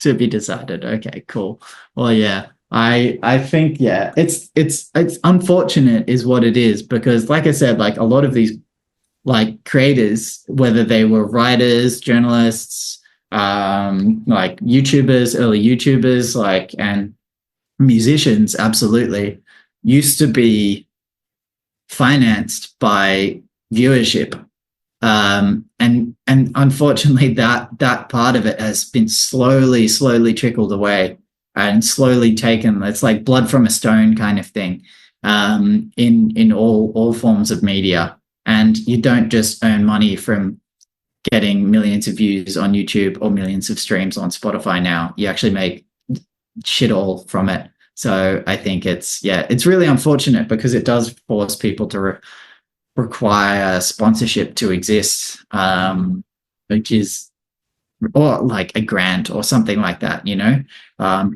To be decided. Okay, cool. Well, yeah. I think, yeah, it's unfortunate is what it is, because like I said, like a lot of these like creators, whether they were writers, journalists, like YouTubers, early YouTubers, like, and musicians, absolutely used to be financed by viewership. And unfortunately that part of it has been slowly trickled away and slowly taken. It's like blood from a stone kind of thing, in all forms of media. And you don't just earn money from getting millions of views on YouTube or millions of streams on Spotify now. You actually make shit all from it. So I think it's really unfortunate, because it does force people to require sponsorship to exist, which is, or like a grant or something like that,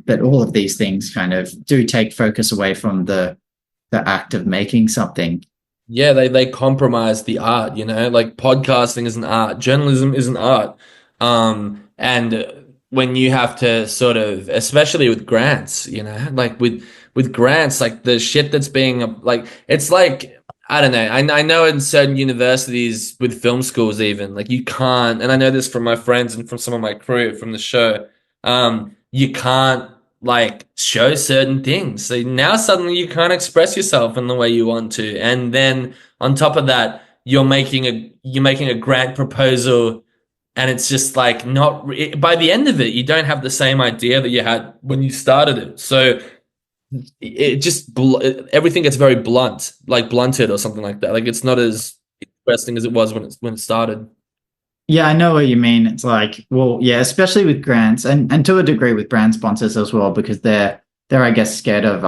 but all of these things kind of do take focus away from the act of making something. Yeah, they compromise the art, like podcasting is an art, journalism is an art. And when you have to sort of, especially with grants, like with grants, like the shit that's being like, it's like, I don't know. I know in certain universities with film schools, even like you can't, and I know this from my friends and from some of my crew from the show. You can't like show certain things. So now suddenly you can't express yourself in the way you want to, and then on top of that, you're making a grant proposal, and it's just like not by the end of it, you don't have the same idea that you had when you started it. So it just everything gets very blunt, like blunted or something like that. Like it's not as interesting as it was when it started. Yeah, I know what you mean. It's like, well, yeah, especially with grants and to a degree with brand sponsors as well, because they're I guess scared of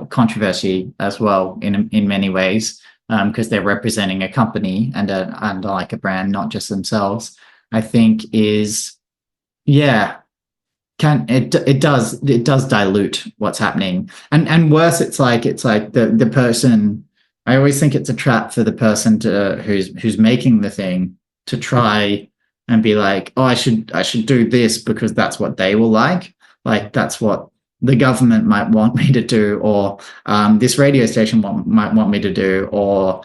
controversy as well in many ways, because they're representing a company and like a brand, not just themselves. I think is yeah, can it does dilute what's happening. And worse, it's like the person, I always think it's a trap for the person to who's making the thing to try and be like, oh, I should do this because that's what they will like that's what the government might want me to do, or this radio station might want me to do, or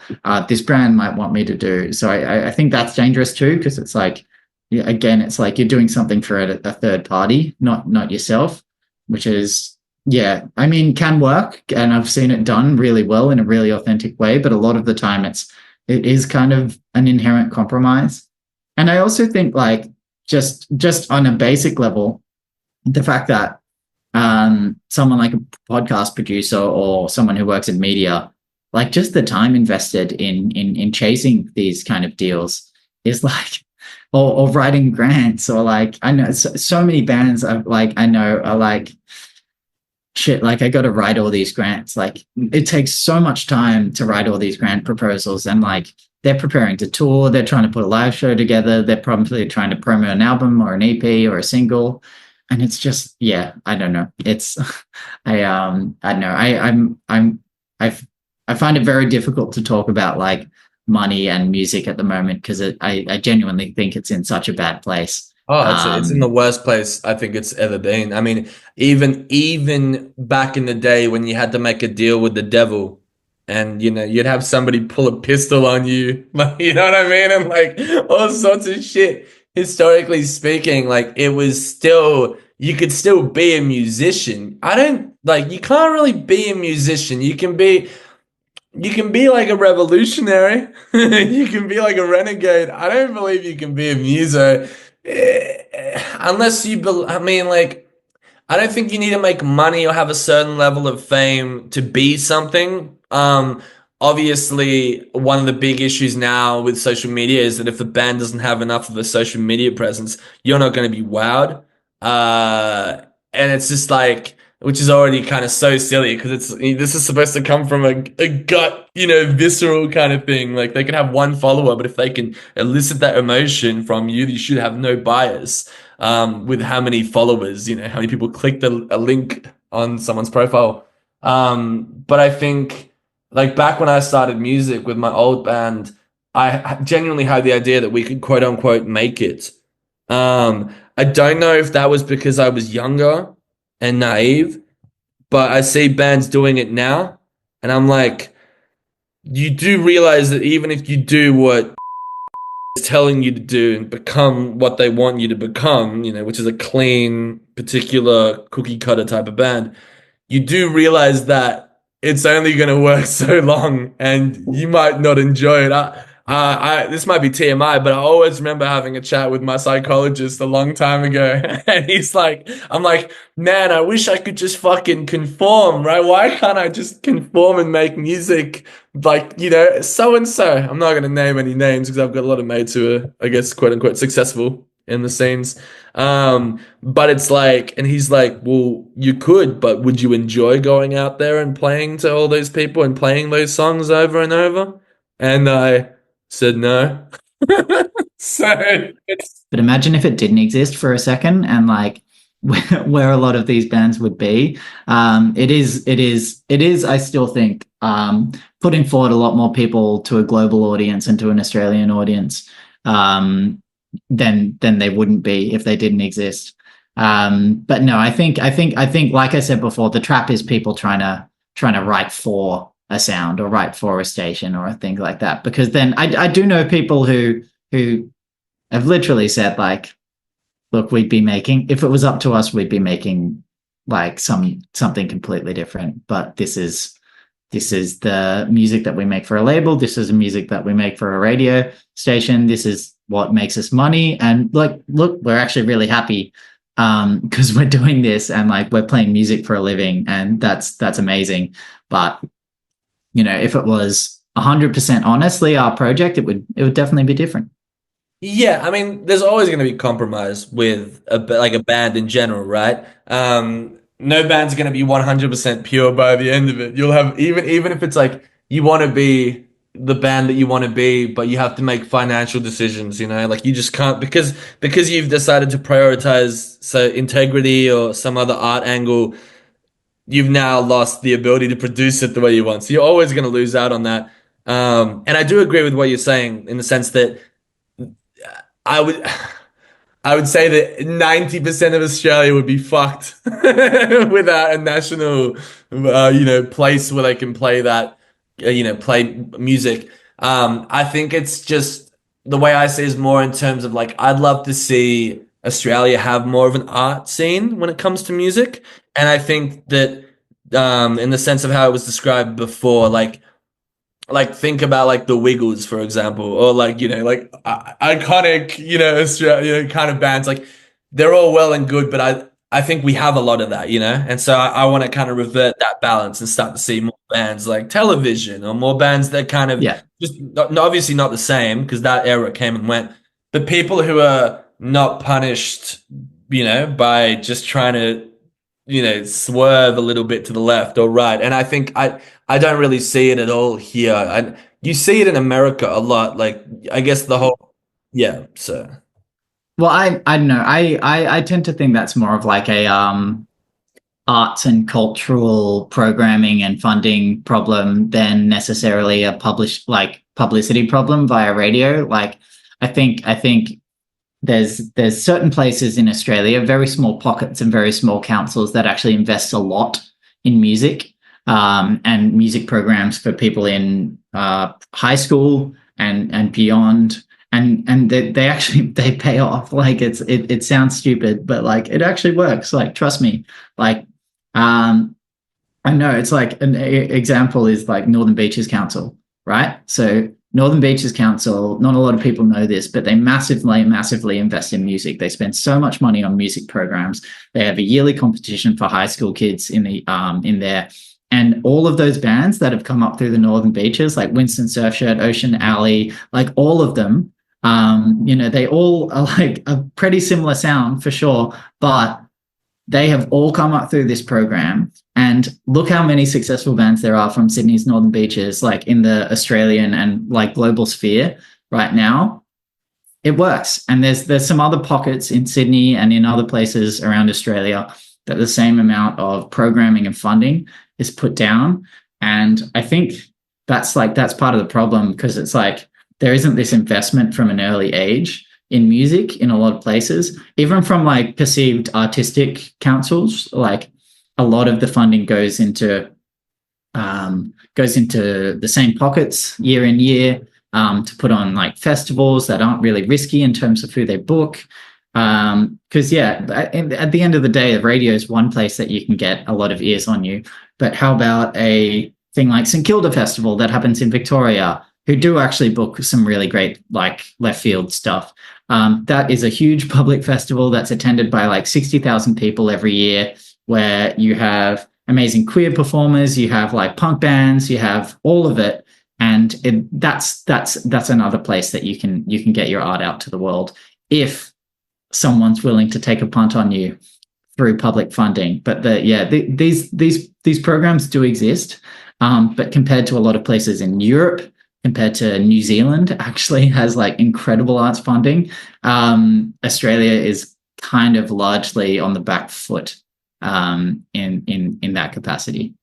this brand might want me to do. So I think that's dangerous too, because it's like, yeah, again, it's like you're doing something for a third party, not yourself, which is, yeah, I mean, can work, and I've seen it done really well in a really authentic way. But a lot of the time, it is kind of an inherent compromise. And I also think, like, just on a basic level, the fact that someone like a podcast producer or someone who works in media, like just the time invested in chasing these kind of deals is like, or writing grants, or like I know so many bands I know are like, shit, like I got to write all these grants. Like it takes so much time to write all these grant proposals, and like they're preparing to tour, they're trying to put a live show together, they're probably trying to promote an album or an EP or a single, and it's just, yeah, I don't know. It's I don't know. I I find it very difficult to talk about like money and music at the moment, because I genuinely think it's in such a bad place. Oh, it's in the worst place I think it's ever been. I mean, even back in the day when you had to make a deal with the devil, and you'd have somebody pull a pistol on you, like you know what I mean, and like all sorts of shit. Historically speaking, like it was still you could still be a musician. I don't like you can't really be a musician. You can be like a revolutionary. You can be like a renegade. I don't believe you can be a muso. Unless I mean, like, I don't think you need to make money or have a certain level of fame to be something. Obviously, one of the big issues now with social media is that if the band doesn't have enough of a social media presence, you're not going to be wowed. And it's just like, which is already kind of so silly because this is supposed to come from a gut, visceral kind of thing. Like they can have one follower, but if they can elicit that emotion from you, you should have no bias. With how many followers, how many people clicked a link on someone's profile. But I think like back when I started music with my old band, I genuinely had the idea that we could quote unquote make it. I don't know if that was because I was younger and naive, but I see bands doing it now, and I'm like, you do realize that even if you do what is telling you to do and become what they want you to become, which is a clean, particular cookie cutter type of band, you do realize that it's only going to work so long and you might not enjoy it. This might be TMI, but I always remember having a chat with my psychologist a long time ago. And I'm like, man, I wish I could just fucking conform, right? Why can't I just conform and make music like, so and so? I'm not going to name any names because I've got a lot of mates who are, I guess, quote unquote, successful in the scenes. But it's like, and he's like, well, you could, but would you enjoy going out there and playing to all those people and playing those songs over and over? And I said no. So it's But imagine if it didn't exist for a second, and like where a lot of these bands would be. It is. I still think putting forward a lot more people to a global audience and to an Australian audience than they wouldn't be if they didn't exist. But no, I think, like I said before, the trap is people trying to write for a sound or write for a station or things like that. Because then I do know people who have literally said like, look, we'd be making, if it was up to us, we'd be making like something completely different. But this is the music that we make for a label. This is the music that we make for a radio station. This is what makes us money. And like, look, we're actually really happy because we're doing this and like we're playing music for a living, and that's amazing. But if it was 100% honestly our project, it would definitely be different. Yeah, I mean, there's always going to be compromise with like a band in general, right? No band's going to be 100% pure by the end of it. You'll have even if it's like you want to be the band that you want to be, but you have to make financial decisions, like you just can't because you've decided to prioritize so integrity or some other art angle, you've now lost the ability to produce it the way you want. So you're always going to lose out on that. And I do agree with what you're saying in the sense that I would I would say that 90% of Australia would be fucked without a national place where they can play that play music. I think it's just the way I see it is more in terms of like I'd love to see Australia have more of an art scene when it comes to music. And I think that in the sense of how it was described before, like think about like the Wiggles, for example, or like like iconic Australia kind of bands. Like they're all well and good, but I think we have a lot of that, and so I want to kind of revert that balance and start to see more bands like Television or more bands that kind of Yeah. just obviously not the same because that era came and went, but people who are not punished, by just trying to swerve a little bit to the left or right. And I think I don't really see it at all here. You see it in America a lot. Like I guess the whole yeah. So Well, I don't know. I tend to think that's more of like a arts and cultural programming and funding problem than necessarily a publicity problem via radio. Like I think there's certain places in Australia, very small pockets and very small councils that actually invest a lot in music and music programs for people in high school and beyond. And they actually they pay off. Like it sounds stupid, but like it actually works. Like trust me. Like I know it's like an example is like Northern Beaches Council, right? So Northern Beaches Council, not a lot of people know this, but they massively invest in music. They spend so much money on music programs. They have a yearly competition for high school kids in there. And all of those bands that have come up through the Northern Beaches, like Winston Surfshirt, Ocean Alley, like all of them, they all are like a pretty similar sound for sure, but they have all come up through this program. And look how many successful bands there are from Sydney's Northern Beaches, like in the Australian and like global sphere right now. It works. And there's some other pockets in Sydney and in other places around Australia that the same amount of programming and funding is put down. And I think that's part of the problem, because it's like there isn't this investment from an early age in music in a lot of places, even from like perceived artistic councils. Like a lot of the funding goes into the same pockets year in year to put on like festivals that aren't really risky in terms of who they book. Because at the end of the day, the radio is one place that you can get a lot of ears on you. But how about a thing like St Kilda Festival that happens in Victoria, who do actually book some really great like left field stuff? That is a huge public festival that's attended by like 60,000 people every year, where you have amazing queer performers, you have like punk bands, you have all of it. And that's another place that you can get your art out to the world if someone's willing to take a punt on you through public funding. But these programs do exist, but compared to a lot of places in Europe, compared to New Zealand, actually has like incredible arts funding. Australia is kind of largely on the back foot in that capacity.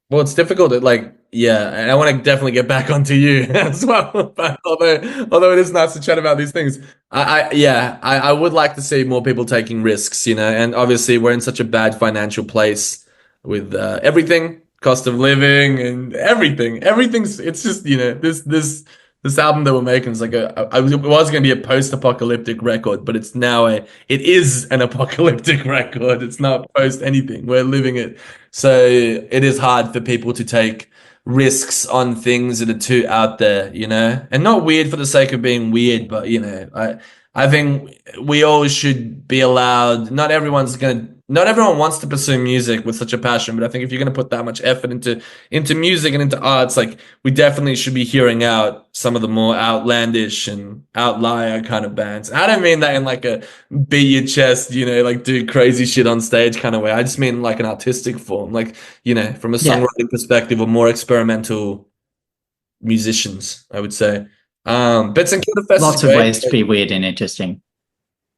well, it's difficult to like yeah, and I want to definitely get back onto you as well. But although it is nice to chat about these things, I would like to see more people taking risks, and obviously we're in such a bad financial place with everything. cost of living and everything. Everything's it's just, this album that we're making is like it was going to be a post-apocalyptic record, but it's now it is an apocalyptic record. It's not post anything. We're living it. So it is hard for people to take risks on things that are too out there, and not weird for the sake of being weird, but I think we all should be allowed. Not everyone wants to pursue music with such a passion, but I think if you're gonna put that much effort into music and into arts, like we definitely should be hearing out some of the more outlandish and outlier kind of bands. I don't mean that in like a beat your chest, like do crazy shit on stage kind of way. I just mean like an artistic form, like, from a Yeah, songwriting perspective or more experimental musicians, I would say. Bits and Killer Fest is lots of great. ways to be weird and interesting.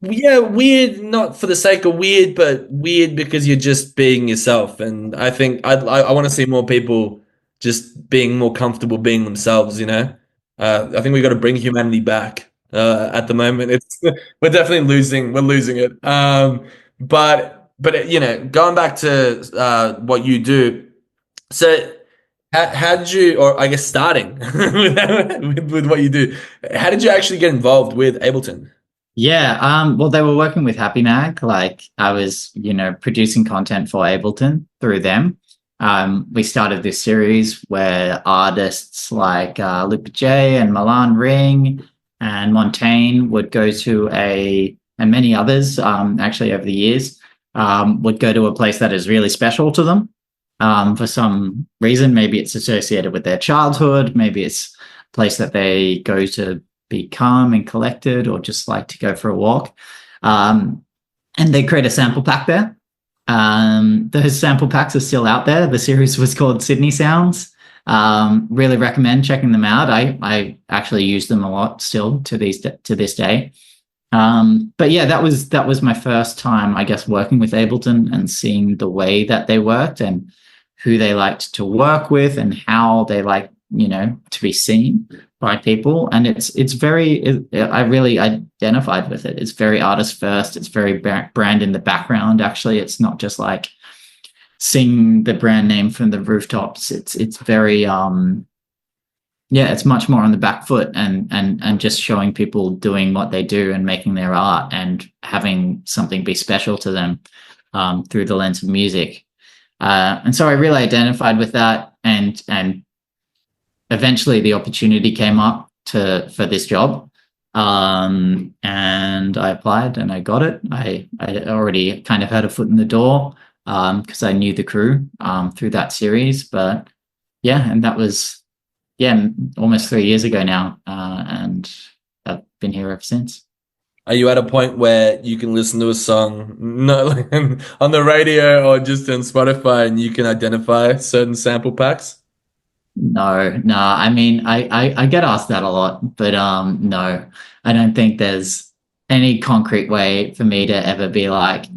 Yeah, weird, not for the sake of weird, but weird because you're just being yourself. And I think I want to see more people just being more comfortable being themselves. I think we got to bring humanity back. At the moment, we're losing it. But going back to what you do. So how did you, or I guess starting with what you do, how did you actually get involved with Ableton? Yeah, well, they were working with Happy Mag. Like I was, producing content for Ableton through them. We started this series where artists like Luke J and Milan Ring and Montaigne would go to and many others, actually over the years, would go to a place that is really special to them. For some reason, maybe it's associated with their childhood, maybe it's a place that they go to be calm and collected or just like to go for a walk. And they create a sample pack there. Those sample packs are still out there. The series was called Sydney Sounds. Really recommend checking them out. I actually use them a lot still to this day. But yeah, that was my first time, I guess, working with Ableton and seeing the way that they worked and who they liked to work with and how they like, to be seen by people. And I really identified with it. It's very artist first. It's very brand in the background. Actually, it's not just like sing the brand name from the rooftops. It's very, it's much more on the back foot and just showing people doing what they do and making their art and having something be special to them, through the lens of music. And so I really identified with that, and eventually the opportunity came up for this job, and I applied and I got it. I already kind of had a foot in the door because I knew the crew through that series. But yeah, and that was almost 3 years ago now, and I've been here ever since. Are you at a point where you can listen to a song not like on the radio or just on Spotify and you can identify certain sample packs? No. I mean, I get asked that a lot, but no, I don't think there's any concrete way for me to ever be like,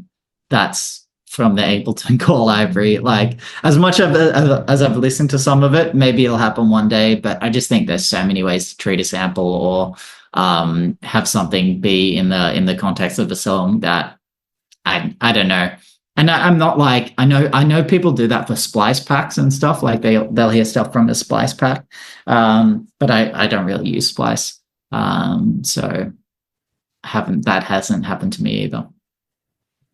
that's from the Ableton core library. Like as much of as I've listened to some of it, maybe it'll happen one day, but I just think there's so many ways to treat a sample or have something be in the context of a song that I don't know. And I'm not like, I know people do that for splice packs and stuff. Like they'll hear stuff from a splice pack, but I don't really use splice, so that hasn't happened to me either.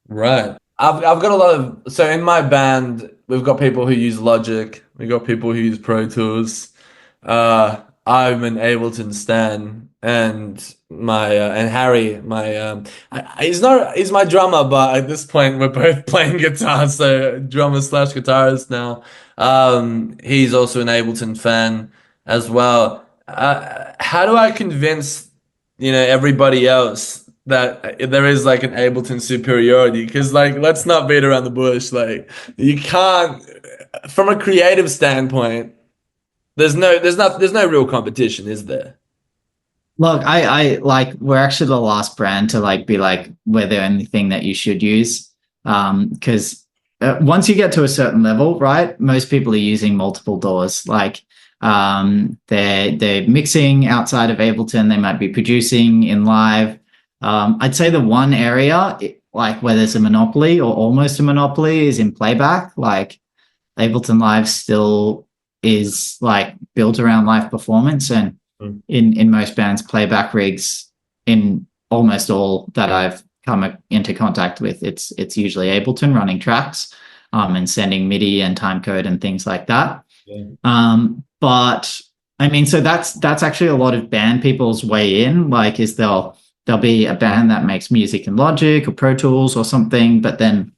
Right. I've got a lot of, so in my band, we've got people who use Logic, we've got people who use Pro Tools. I'm an Ableton stan, and my and Harry, he's my drummer, but at this point we're both playing guitar, so drummer slash guitarist now. He's also an Ableton fan as well. How do I convince everybody else that there is like an Ableton superiority? Because like let's not beat around the bush. Like you can't, from a creative standpoint. There's no real competition, is there? Look, I like, we're actually the last brand to like be like, we're the only thing that you should use, because once you get to a certain level, right, most people are using multiple doors. Like they're mixing outside of Ableton, they might be producing in live. I'd say the one area like where there's a monopoly or almost a monopoly is in playback. Like Ableton Live still is like built around live performance, and Mm. in most bands, playback rigs, in almost all that I've come into contact with, it's usually Ableton running tracks, and sending MIDI and time code and things like that. Yeah. But I mean, so that's actually a lot of band people's way in. Like, is there'll be a band that makes music in Logic or Pro Tools or something, but then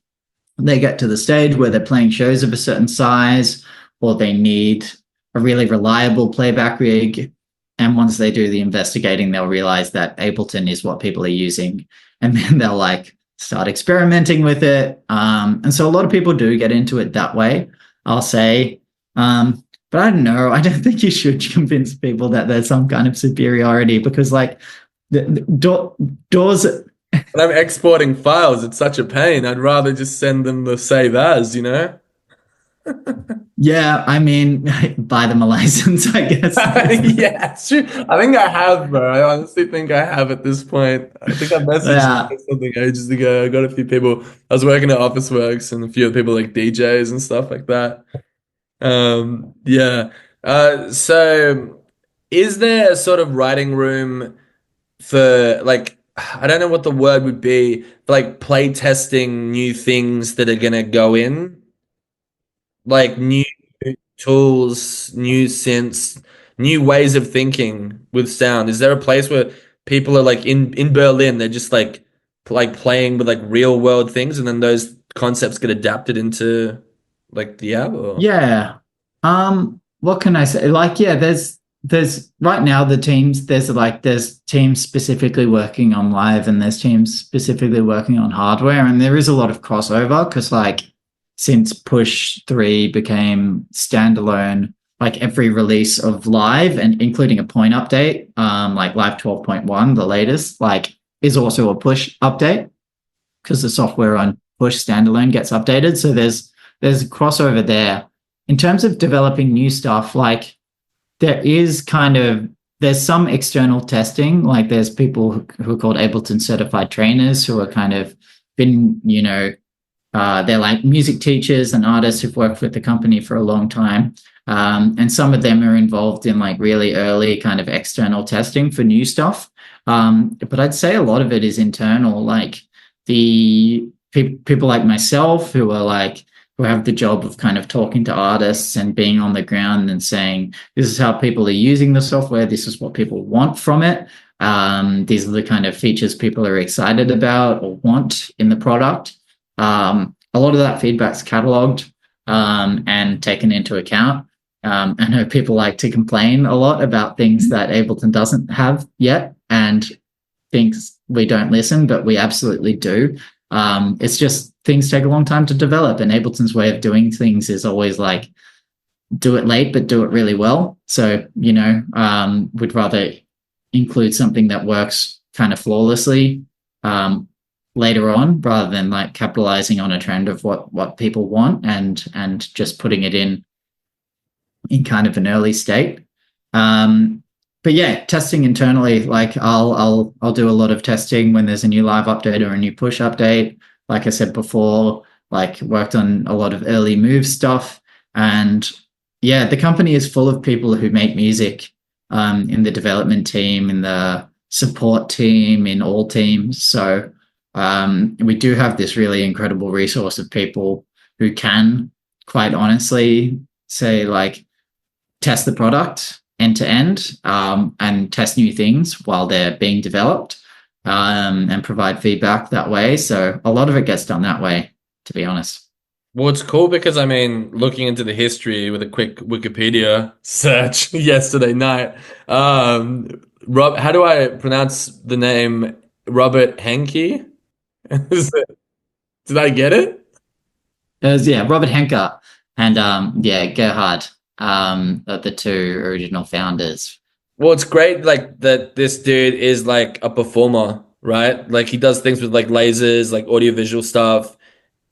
they get to the stage where they're playing shows of a certain size, or they need a really reliable playback rig. And once they do the investigating, they'll realize that Ableton is what people are using. And then they'll like start experimenting with it. And so a lot of people do get into it that way, I'll say. But I don't know. I don't think you should convince people that there's some kind of superiority, because like the doors. When I'm exporting files, it's such a pain. I'd rather just send them the save as, you know? Yeah, I mean, buy them a license, I guess. Yeah, it's true. I think I have, bro. I honestly think I have at this point. I think I messaged Yeah. something ages ago. I got a few people. I was working at Officeworks and a few people like DJs and stuff like that. Yeah. So is there a sort of writing room for like I don't know what the word would be, for like play testing new things that are gonna go in, like new tools, new synths, new ways of thinking with sound? Is there a place where people are like in Berlin, they're just like playing with like real world things, and then those concepts get adapted into like the app? Or Yeah. What can I say? Like, yeah, there's right now there's teams specifically working on live, and there's teams specifically working on hardware, and there is a lot of crossover because like since Push 3 became standalone, like every release of live, and including a point update, like Live 12.1, the latest, like is also a push update because the software on Push standalone gets updated. So there's a crossover there. In terms of developing new stuff, like there's some external testing. Like there's people who are called Ableton certified trainers who are kind of been, they're like music teachers and artists who've worked with the company for a long time. And some of them are involved in like really early kind of external testing for new stuff. But I'd say a lot of it is internal. Like the people like myself who have the job of kind of talking to artists and being on the ground and saying, this is how people are using the software. This is what people want from it. These are the kind of features people are excited about or want in the product. A lot of that feedback's cataloged and taken into account. I know people like to complain a lot about things that Ableton doesn't have yet and thinks we don't listen, but we absolutely do. It's just things take a long time to develop, and Ableton's way of doing things is always like do it late, but do it really well. So, we'd rather include something that works kind of flawlessly later on, rather than like capitalizing on a trend of what people want and just putting it in kind of an early state. But yeah, testing internally, like I'll do a lot of testing when there's a new live update or a new push update. Like I said before, like worked on a lot of early move stuff. And yeah, the company is full of people who make music in the development team, in the support team, in all teams. So we do have this really incredible resource of people who can quite honestly say like test the product end to end and test new things while they're being developed and provide feedback that way. So a lot of it gets done that way, to be honest. Well, it's cool because I mean, looking into the history with a quick Wikipedia search yesterday night, Rob, how do I pronounce the name Robert Henke? Did I get it? Yeah, Robert Henker and yeah, Gerhard are the two original founders. Well, it's great like that this dude is like a performer, right? Like he does things with like lasers, like audiovisual stuff.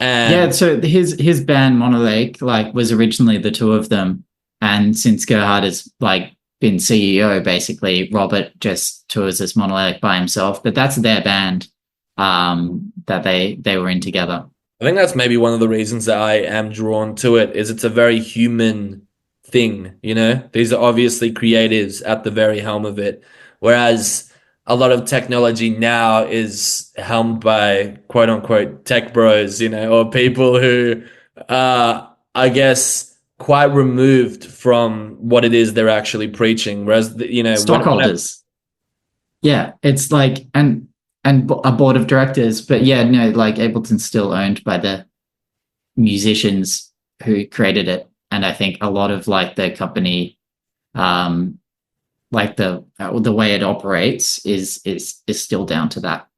Yeah, And so his band Monolake like was originally the two of them, and since Gerhard has like been CEO, basically Robert just tours as Monolake by himself. But that's their band that they were in together. I think that's maybe one of the reasons that I am drawn to it is it's a very human thing, you know? These are obviously creatives at the very helm of it. Whereas a lot of technology now is helmed by quote unquote tech bros, you know, or people who are, I guess, quite removed from what it is they're actually preaching. Whereas, you know, Stockholders. Yeah, it's like a board of directors, but yeah, no, like Ableton's still owned by the musicians who created it, and I think a lot of like the company, um, like the way it operates is still down to that.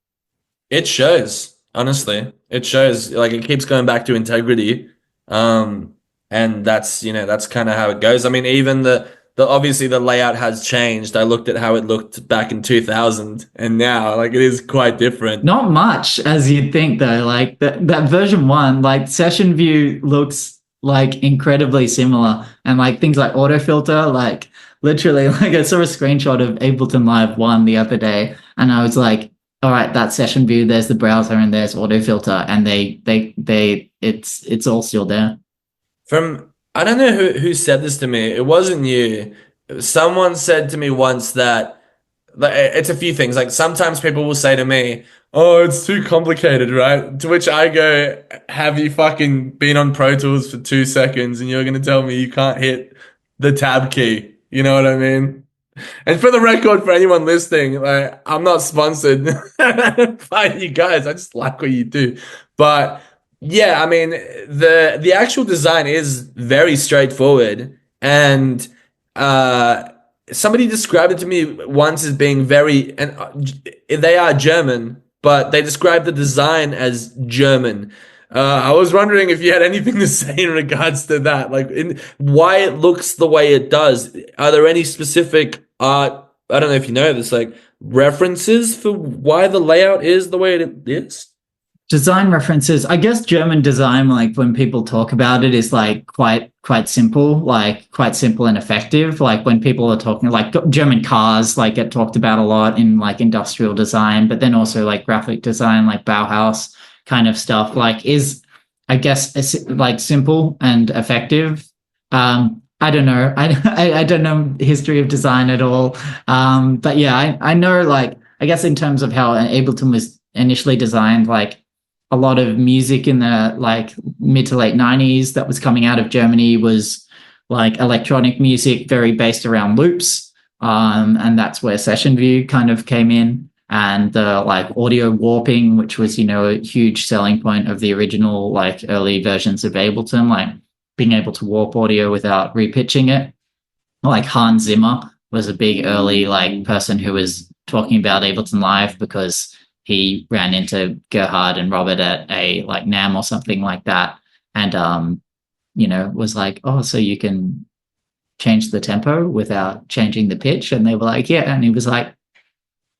it shows, honestly. It shows. Like it keeps going back to integrity. Um, and that's, you know, that's kind of how it goes. I mean, even the obviously the layout has changed. I looked at how it looked back in 2000 and now like it is quite different. Not much as you'd think though. Like that version one, like session view looks like incredibly similar, and like things like auto filter, like literally, like I saw a screenshot of Ableton Live one the other day, and I was like, all right, that session view, there's the browser and there's auto filter, and it's all still there. From I don't know who said this to me. It wasn't you. Someone said to me once that like it's a few things. Like sometimes people will say to me, "Oh, it's too complicated," right? To which I go, "Have you fucking been on Pro Tools for 2 seconds and you're gonna tell me you can't hit the tab key?" You know what I mean? And for the record, for anyone listening, like I'm not sponsored by you guys. I just like what you do. But yeah, I mean the actual design is very straightforward, and uh, somebody described it to me once as being very, and they are German, but they described the design as German. I was wondering if you had anything to say in regards to that, like in why it looks the way it does. Are there any specific art? I don't know if you know this, like references for why the layout is the way it is. Design references, I guess German design, like when people talk about it, is like quite simple, like quite simple and effective. Like when people are talking like German cars, like get talked about a lot in like industrial design, but then also like graphic design, like Bauhaus kind of stuff, like is I guess like simple and effective. I don't know. I don't know history of design at all. But yeah, I know like I guess in terms of how Ableton was initially designed, like a lot of music in the like mid to late 90s that was coming out of Germany was like electronic music, very based around loops. And that's where session view kind of came in. And the like audio warping, which was, you know, a huge selling point of the original, like early versions of Ableton, like being able to warp audio without repitching it. Like Hans Zimmer was a big early like person who was talking about Ableton Live because he ran into Gerhard and Robert at a like NAM or something like that, and you know, was like, oh, so you can change the tempo without changing the pitch, and they were like, yeah, and he was like,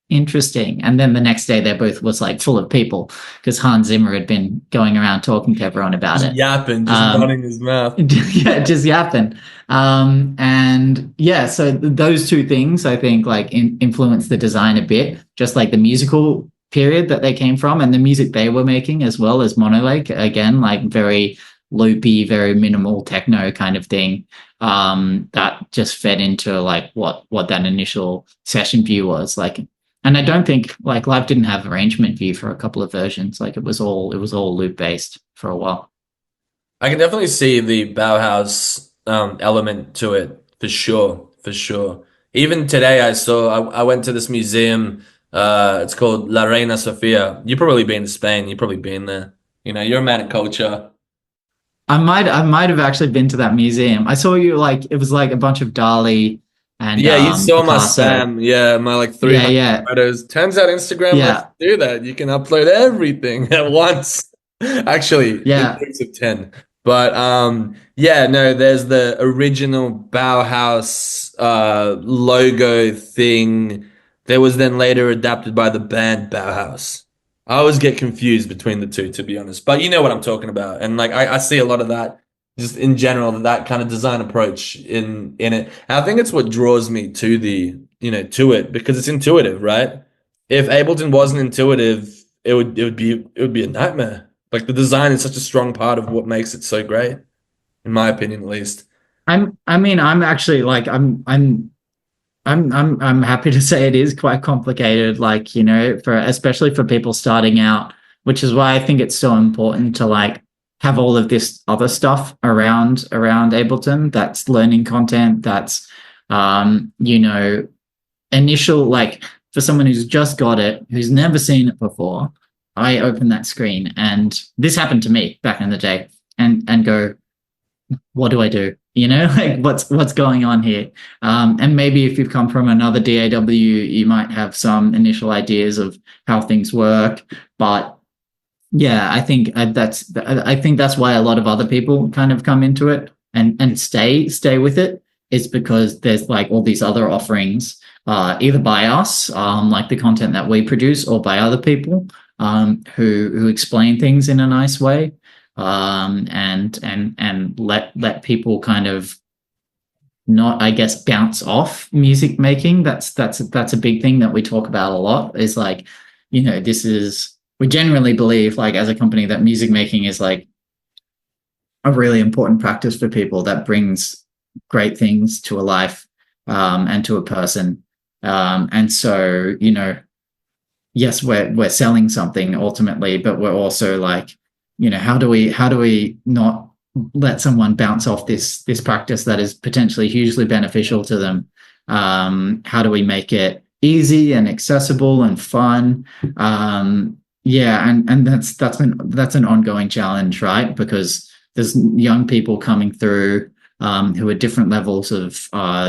interesting. And then the next day, they both was like full of people because Hans Zimmer had been going around talking to everyone about Just it. yapping, just running his mouth. Yeah, just yapping. And yeah, so those two things I think like influenced the design a bit, just like the musical period that they came from and the music they were making as well as Monolake. Again, like very loopy, very minimal techno kind of thing. That just fed into like what that initial session view was like. And I don't think like Live didn't have arrangement view for a couple of versions. Like it was all loop based for a while. I can definitely see the Bauhaus element to it for sure, for sure. Even today, I went to this museum. It's called La Reina Sofia. You've probably been to Spain. You've probably been there. You know, you're a man of culture. I might have actually been to that museum. I saw you like it was like a bunch of Dali and Yeah, you saw my Picasso. spam. Yeah, my like Yeah, 300 yeah, photos. Turns out Instagram lets yeah, you do that. You can upload everything at once. Actually, in yeah. groups of 10. But yeah, no, there's the original Bauhaus logo thing. That was then later adapted by the band Bauhaus. I always get confused between the two, to be honest. But you know what I'm talking about. And like I see a lot of that just in general, that kind of design approach in it. And I think it's what draws me to the, you know, to it because it's intuitive, right? If Ableton wasn't intuitive, it would be a nightmare. Like the design is such a strong part of what makes it so great, in my opinion, at least. I mean, I'm actually like, I'm happy to say it is quite complicated, like, you know, for especially for people starting out, which is why I think it's so important to like have all of this other stuff around Ableton. That's learning content, that's you know, initial like for someone who's just got it, who's never seen it before, I open that screen and this happened to me back in the day and go, what do I do? You know, like what's going on here? And maybe if you've come from another DAW, you might have some initial ideas of how things work. But yeah, I think that's why a lot of other people kind of come into it and stay with it is because there's like all these other offerings, either by us, like the content that we produce, or by other people, who explain things in a nice way, and let people kind of not, I guess, bounce off music making. That's a big thing that we talk about a lot. Is like, you know, this is, we generally believe, like as a company, that music making is like a really important practice for people that brings great things to a life, and to a person. And so, you know, yes, we're selling something ultimately, but we're also like, you know, how do we not let someone bounce off this practice that is potentially hugely beneficial to them? How do we make it easy and accessible and fun? Yeah, and that's an ongoing challenge, right? Because there's young people coming through, who are different levels of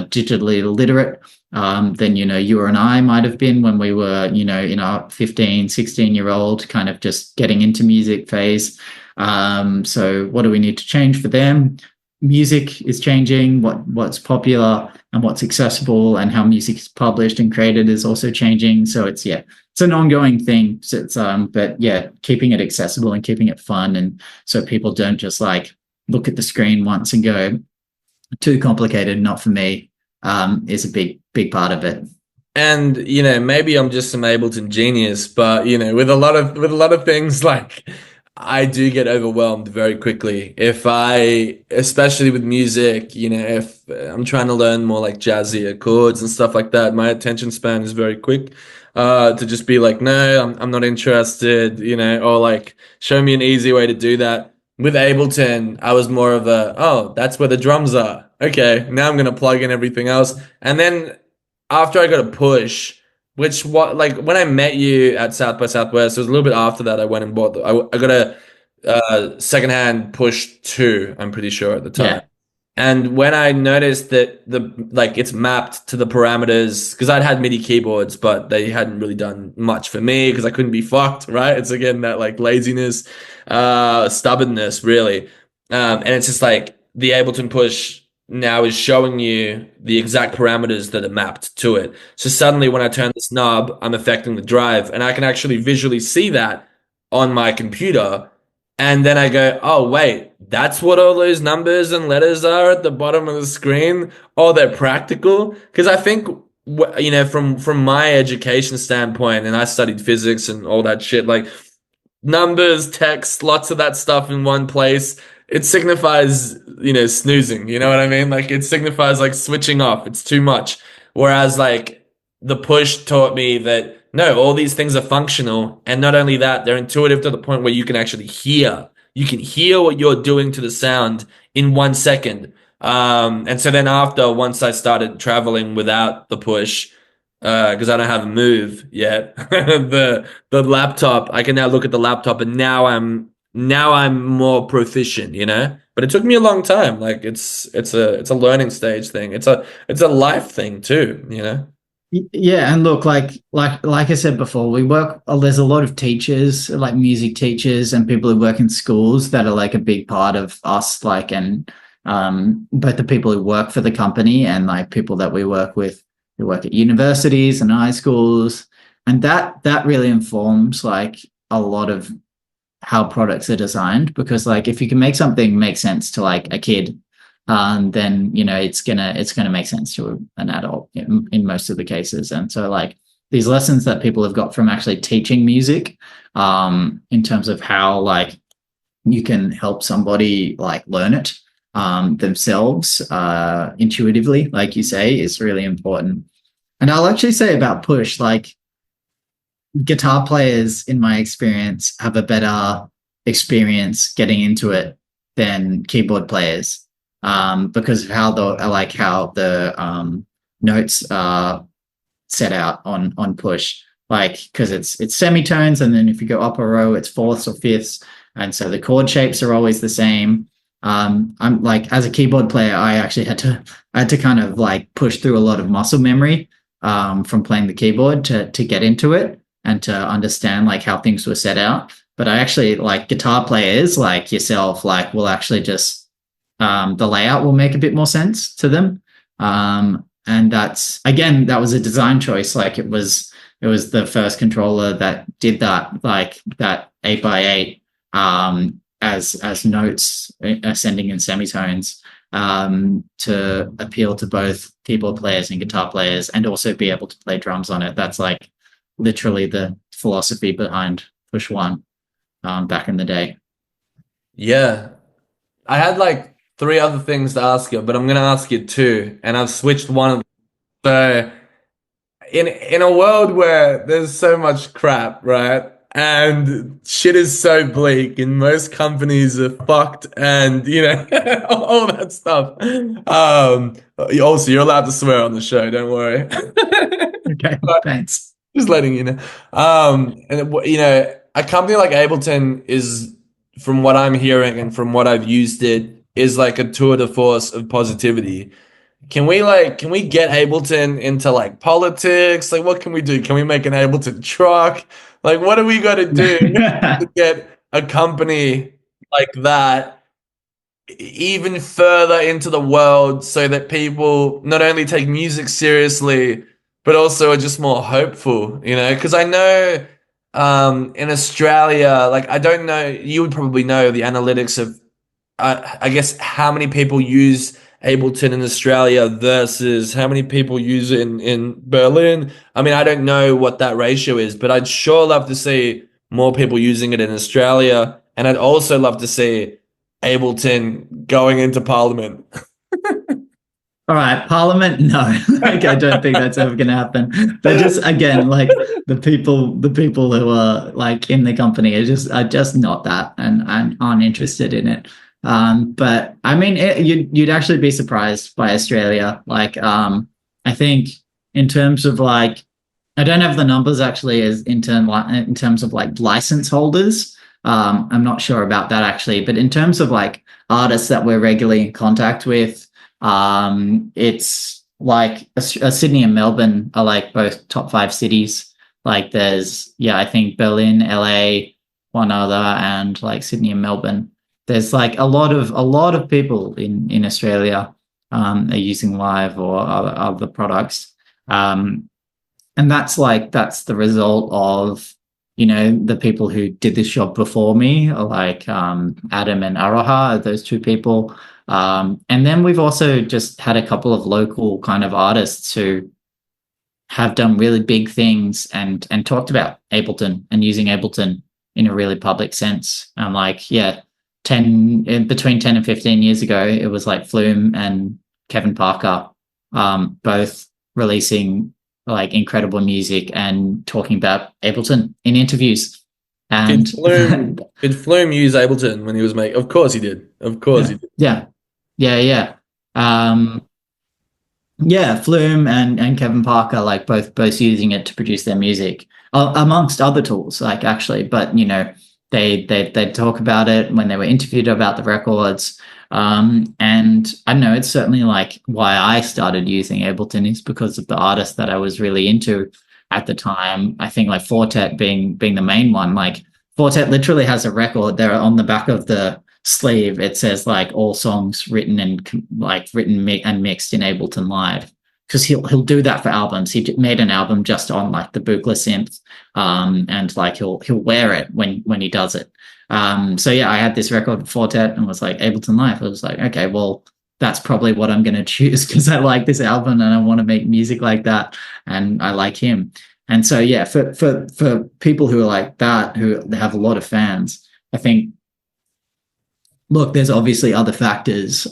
digitally literate, than, you know, you or I might have been when we were, you know, in our 15, 16-year-old kind of just getting into music phase. So what do we need to change for them? Music is changing. What's popular and what's accessible, and how music is published and created is also changing. So it's an ongoing thing. So it's but yeah, keeping it accessible and keeping it fun, and so people don't just like look at the screen once and go, too complicated, not for me, is a big part of it. And you know, maybe I'm just some Ableton genius, but you know, with a lot of things, like I do get overwhelmed very quickly. If I, especially with music, you know, if I'm trying to learn more like jazzy chords and stuff like that, my attention span is very quick. To just be like, no, I'm not interested, you know, or like show me an easy way to do that. With Ableton, I was more of a, oh, that's where the drums are. Okay, now I'm gonna plug in everything else. And then after I got a push, which what like when I met you at South by Southwest, it was a little bit after that I went and bought I got a secondhand push two, I'm pretty sure at the time. Yeah, And when I noticed that the like it's mapped to the parameters, because I'd had MIDI keyboards, but they hadn't really done much for me because I couldn't be fucked, right? It's again that like laziness, stubbornness, really. And it's just like the Ableton push now is showing you the exact parameters that are mapped to it. So suddenly when I turn this knob, I'm affecting the drive, and I can actually visually see that on my computer. And then I go, oh, wait, that's what all those numbers and letters are at the bottom of the screen? Oh, they're practical? Because I think, you know, from my education standpoint, and I studied physics and all that shit, like numbers, text, lots of that stuff in one place. It signifies, you know, snoozing. You know what I mean? Like it signifies like switching off. It's too much. Whereas like the push taught me that no, all these things are functional. And not only that, they're intuitive to the point where you can actually hear. You can hear what you're doing to the sound in 1 second. And so then after, once I started traveling without the push, because I don't have a move yet. The laptop, I can now look at the laptop, and now I'm more proficient, you know? But it took me a long time. Like it's a learning stage thing. It's a life thing too, you know? yeah, and look, like I said before, we work. There's a lot of teachers, like music teachers, and people who work in schools that are like a big part of us. Like, and both the people who work for the company and like people that we work with who work at universities and high schools, and that really informs like a lot of how products are designed. Because like if you can make something make sense to like a kid, then you know it's gonna make sense to an adult in most of the cases. And so like these lessons that people have got from actually teaching music, in terms of how like you can help somebody like learn it themselves intuitively, like you say, is really important. And I'll actually say about push, like guitar players, in my experience, have a better experience getting into it than keyboard players because of how the notes are set out on push. Like because it's semitones, and then if you go upper row, it's fourths or fifths, and so the chord shapes are always the same. I'm like as a keyboard player, I had to kind of like push through a lot of muscle memory from playing the keyboard to get into it and to understand like how things were set out. But I actually like guitar players like yourself, like will actually just the layout will make a bit more sense to them. And that's again, that was a design choice. Like it was the first controller that did that, like that 8x8 as notes ascending in semitones to appeal to both keyboard players and guitar players, and also be able to play drums on it. That's like literally the philosophy behind Push One back in the day. Yeah. I had like three other things to ask you, but I'm gonna ask you two, and I've switched one of them. So in a world where there's so much crap, right? And shit is so bleak, and most companies are fucked, and all that stuff. Also, you're allowed to swear on the show. Don't worry. Okay, thanks. Just letting you know. And a company like Ableton is, from what I'm hearing and from what I've used it, is like a tour de force of positivity. Can we get Ableton into like politics? Like what can we do? Can we make an Ableton truck? Like what do we got to do to get a company like that even further into the world so that people not only take music seriously, but also are just more hopeful, Because I know in Australia, like I don't know, you would probably know the analytics of, I guess, how many people use Ableton in Australia versus how many people use it in Berlin. I mean, I don't know what that ratio is, but I'd sure love to see more people using it in Australia. And I'd also love to see Ableton going into Parliament. All right, Parliament, no. Like I don't think that's ever gonna happen. But just again, like the people who are like in the company are just not that and aren't interested in it. But I mean, you'd actually be surprised by Australia. Like, I think in terms of like, I don't have the numbers actually as in terms of like license holders. I'm not sure about that actually, but in terms of like artists that we're regularly in contact with, it's like Sydney and Melbourne are like both top 5 cities. Like there's, yeah, I think Berlin, LA, one other, and like Sydney and Melbourne. There's like a lot of people in Australia are using Live or other products. And that's the result of, the people who did this job before me, like Adam and Aroha, those two people. And then we've also just had a couple of local kind of artists who have done really big things and talked about Ableton and using Ableton in a really public sense. And like, yeah, between 10 and 15 years ago, it was like Flume and Kevin Parker, both releasing like incredible music and talking about Ableton in interviews. And Did Flume use Ableton when he was making? Of course he did. Of course he did. Yeah. Yeah, Flume and Kevin Parker, like both using it to produce their music, amongst other tools, like actually. But they talk about it when they were interviewed about the records. And I don't know, it's certainly like why I started using Ableton is because of the artist that I was really into at the time. I think like Fortet being the main one. Like Fortet literally has a record there on the back of the sleeve. It says like all songs written and mixed in Ableton Live, because he'll do that for albums. He made an album just on like the Buchla synth, and like he'll wear it when he does it. So yeah, I had this record of Fortet and was like Ableton Live. I was like, okay, well that's probably what I'm going to choose because I like this album and I want to make music like that, and I like him. And so yeah, for people who are like that, who have a lot of fans, I think look, there's obviously other factors,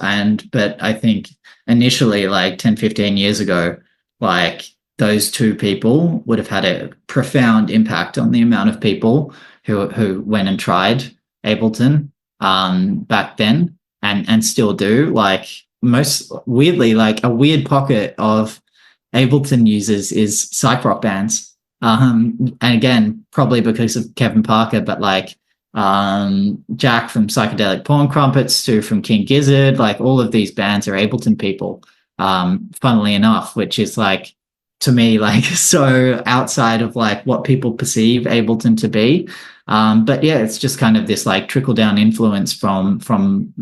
but I think initially, like 10, 15 years ago, like those two people would have had a profound impact on the amount of people who went and tried Ableton back then, and still do. Like, most weirdly, like a weird pocket of Ableton users is psych rock bands. And again, probably because of Kevin Parker, but like Jack from Psychedelic Porn Crumpets, Stu from King Gizzard, like all of these bands are Ableton people, funnily enough, which is like, to me, like so outside of like what people perceive Ableton to be. But yeah, it's just kind of this like trickle down influence from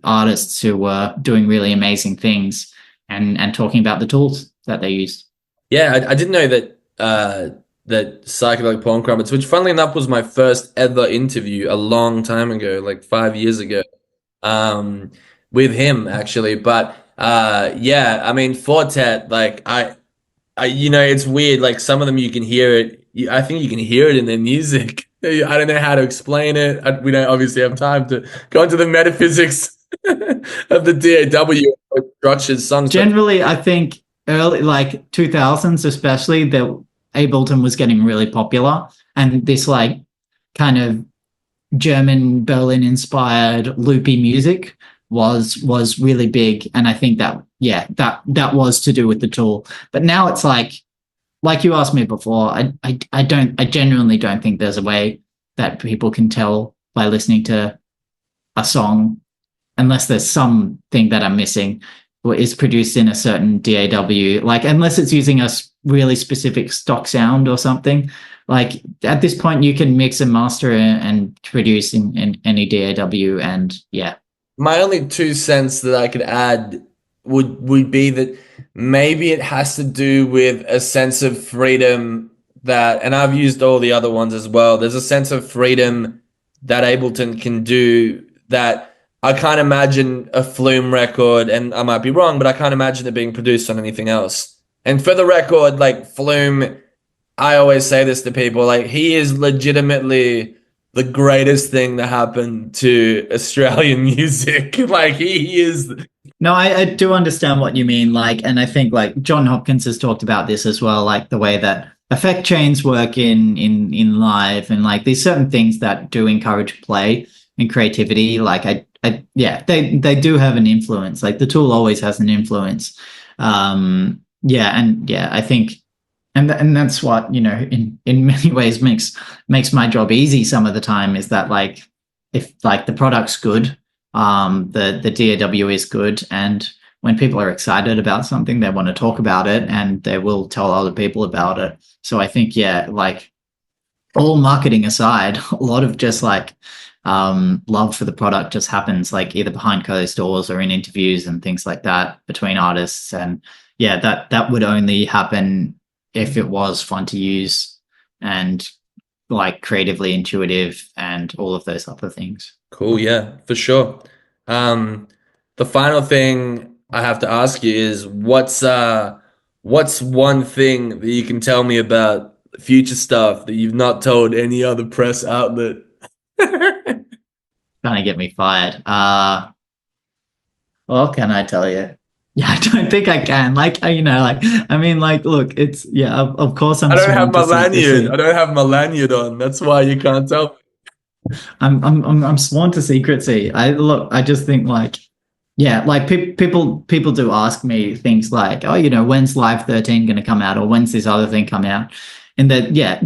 artists who were doing really amazing things and talking about the tools that they used. Yeah, I didn't know that that psychedelic porn crumpets, which funnily enough was my first ever interview a long time ago, like 5 years ago, um, with him actually. But yeah, I mean, Fortet, like it's weird. Like some of them you can hear it. I think you can hear it in their music. I don't know how to explain it. We don't obviously have time to go into the metaphysics of the DAW structures songs. Generally, I think early, like 2000s, especially, that Ableton was getting really popular, and this like kind of German Berlin inspired loopy music was really big, and I think that that was to do with the tool. But now it's like you asked me before, I genuinely don't think there's a way that people can tell by listening to a song, unless there's something that I'm missing, or is produced in a certain DAW, like unless it's using a really specific stock sound or something. Like at this point, you can mix and master and produce in any DAW, and yeah. My only 2 cents that I could add would be that maybe it has to do with a sense of freedom that, and I've used all the other ones as well. There's a sense of freedom that Ableton can do that I can't imagine a Flume record, and I might be wrong, but I can't imagine it being produced on anything else. And for the record, like Flume, I always say this to people, like he is legitimately the greatest thing that happened to Australian music. Like he is. No, I do understand what you mean. Like, and I think like John Hopkins has talked about this as well, like the way that effect chains work in live, and like there's certain things that do encourage play and creativity. Like yeah, they do have an influence. Like the tool always has an influence. Yeah, and yeah, I think, and that's what, in many ways makes my job easy some of the time, is that like if like the product's good, the DAW is good, and when people are excited about something, they want to talk about it, and they will tell other people about it. So I think, yeah, like all marketing aside, a lot of just like love for the product just happens like either behind closed doors or in interviews and things like that between artists. And yeah, that would only happen if it was fun to use and like creatively intuitive and all of those other things. Cool, yeah, for sure. The final thing I have to ask you is what's one thing that you can tell me about future stuff that you've not told any other press outlet? Trying to get me fired. What can I tell you? Yeah, I don't think I can. Like, like, I mean, like, look, it's, yeah, of course I don't have my lanyard. I don't have my lanyard on. That's why you can't tell. I'm sworn to secrecy. I just think like, yeah, like people do ask me things like, oh, when's Live 13 going to come out, or when's this other thing come out? And that, yeah,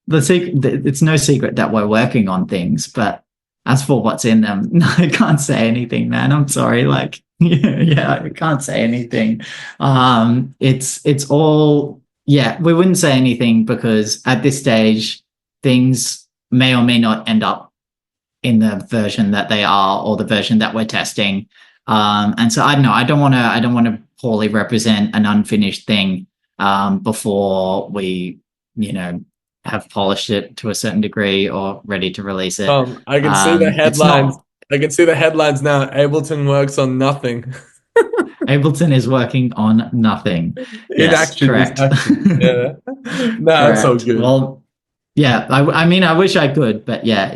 the secret, it's no secret that we're working on things, but as for what's in them, no, I can't say anything, man. I'm sorry. Like, yeah, I can't say anything. It's all, yeah, we wouldn't say anything because at this stage, things may or may not end up in the version that they are, or the version that we're testing. And so I don't know. I don't want to poorly represent an unfinished thing before we, have polished it to a certain degree or ready to release it. I can see the headlines. I can see the headlines now. Ableton works on nothing. Ableton is working on nothing. Yes, correct. Yeah. No, that's so good. Well, yeah, I mean, I wish I could, but yeah,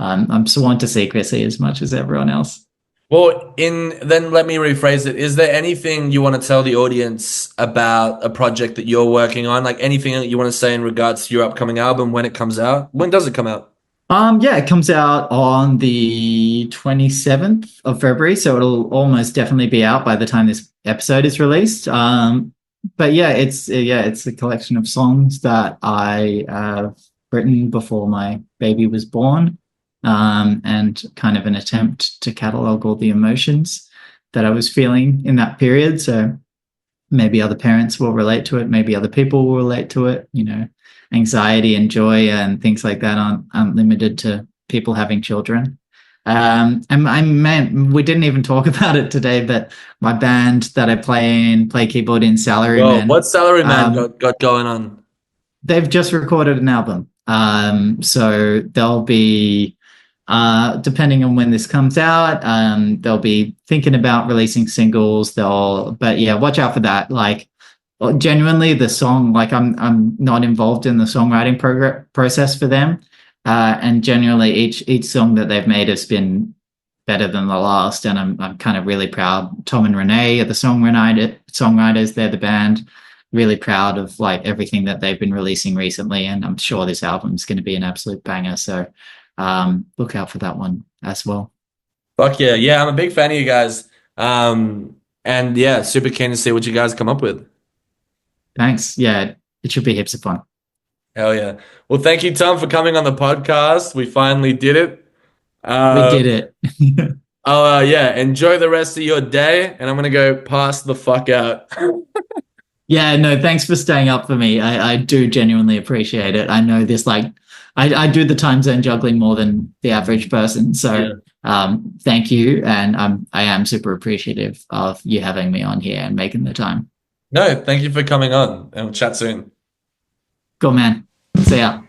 I'm sworn to secrecy as much as everyone else. Well, in then let me rephrase it. Is there anything you want to tell the audience about a project that you're working on? Like anything that you want to say in regards to your upcoming album when it comes out? When does it come out? Yeah, it comes out on the 27th of February, so it'll almost definitely be out by the time this episode is released. But it's a collection of songs that I have written before my baby was born, and kind of an attempt to catalog all the emotions that I was feeling in that period. So maybe other parents will relate to it, maybe other people will relate to it. Anxiety and joy and things like that aren't limited to people having children. We didn't even talk about it today, but my band that I play keyboard in, Well, Salaryman. what Salaryman um, got going on? they've just recorded an album. So they'll be, depending on when this comes out, they'll be thinking about releasing singles. But yeah, watch out for that. Like, genuinely, the song, like, I'm not involved in the songwriting process for them, and generally, each song that they've made has been better than the last, and I'm kind of really proud. Tom and Renee are the songwriters. They're the band. Really proud of like everything that they've been releasing recently, and I'm sure this album is going to be an absolute banger. So look out for that one as well. Fuck yeah. Yeah, I'm a big fan of you guys. And yeah, super keen to see what you guys come up with. Thanks. Yeah, it should be heaps of fun. Hell yeah. Well, thank you, Tom, for coming on the podcast. We finally did it. We Uh, did it. yeah, enjoy the rest of your day, and I'm gonna go pass the fuck out. Yeah, no, thanks for staying up for me. I do genuinely appreciate it. I know this, like, I do the time zone juggling more than the average person. So Yeah. thank you. And I am super appreciative of you having me on here and making the time. No, thank you for coming on, and we'll chat soon. Cool, man. See ya.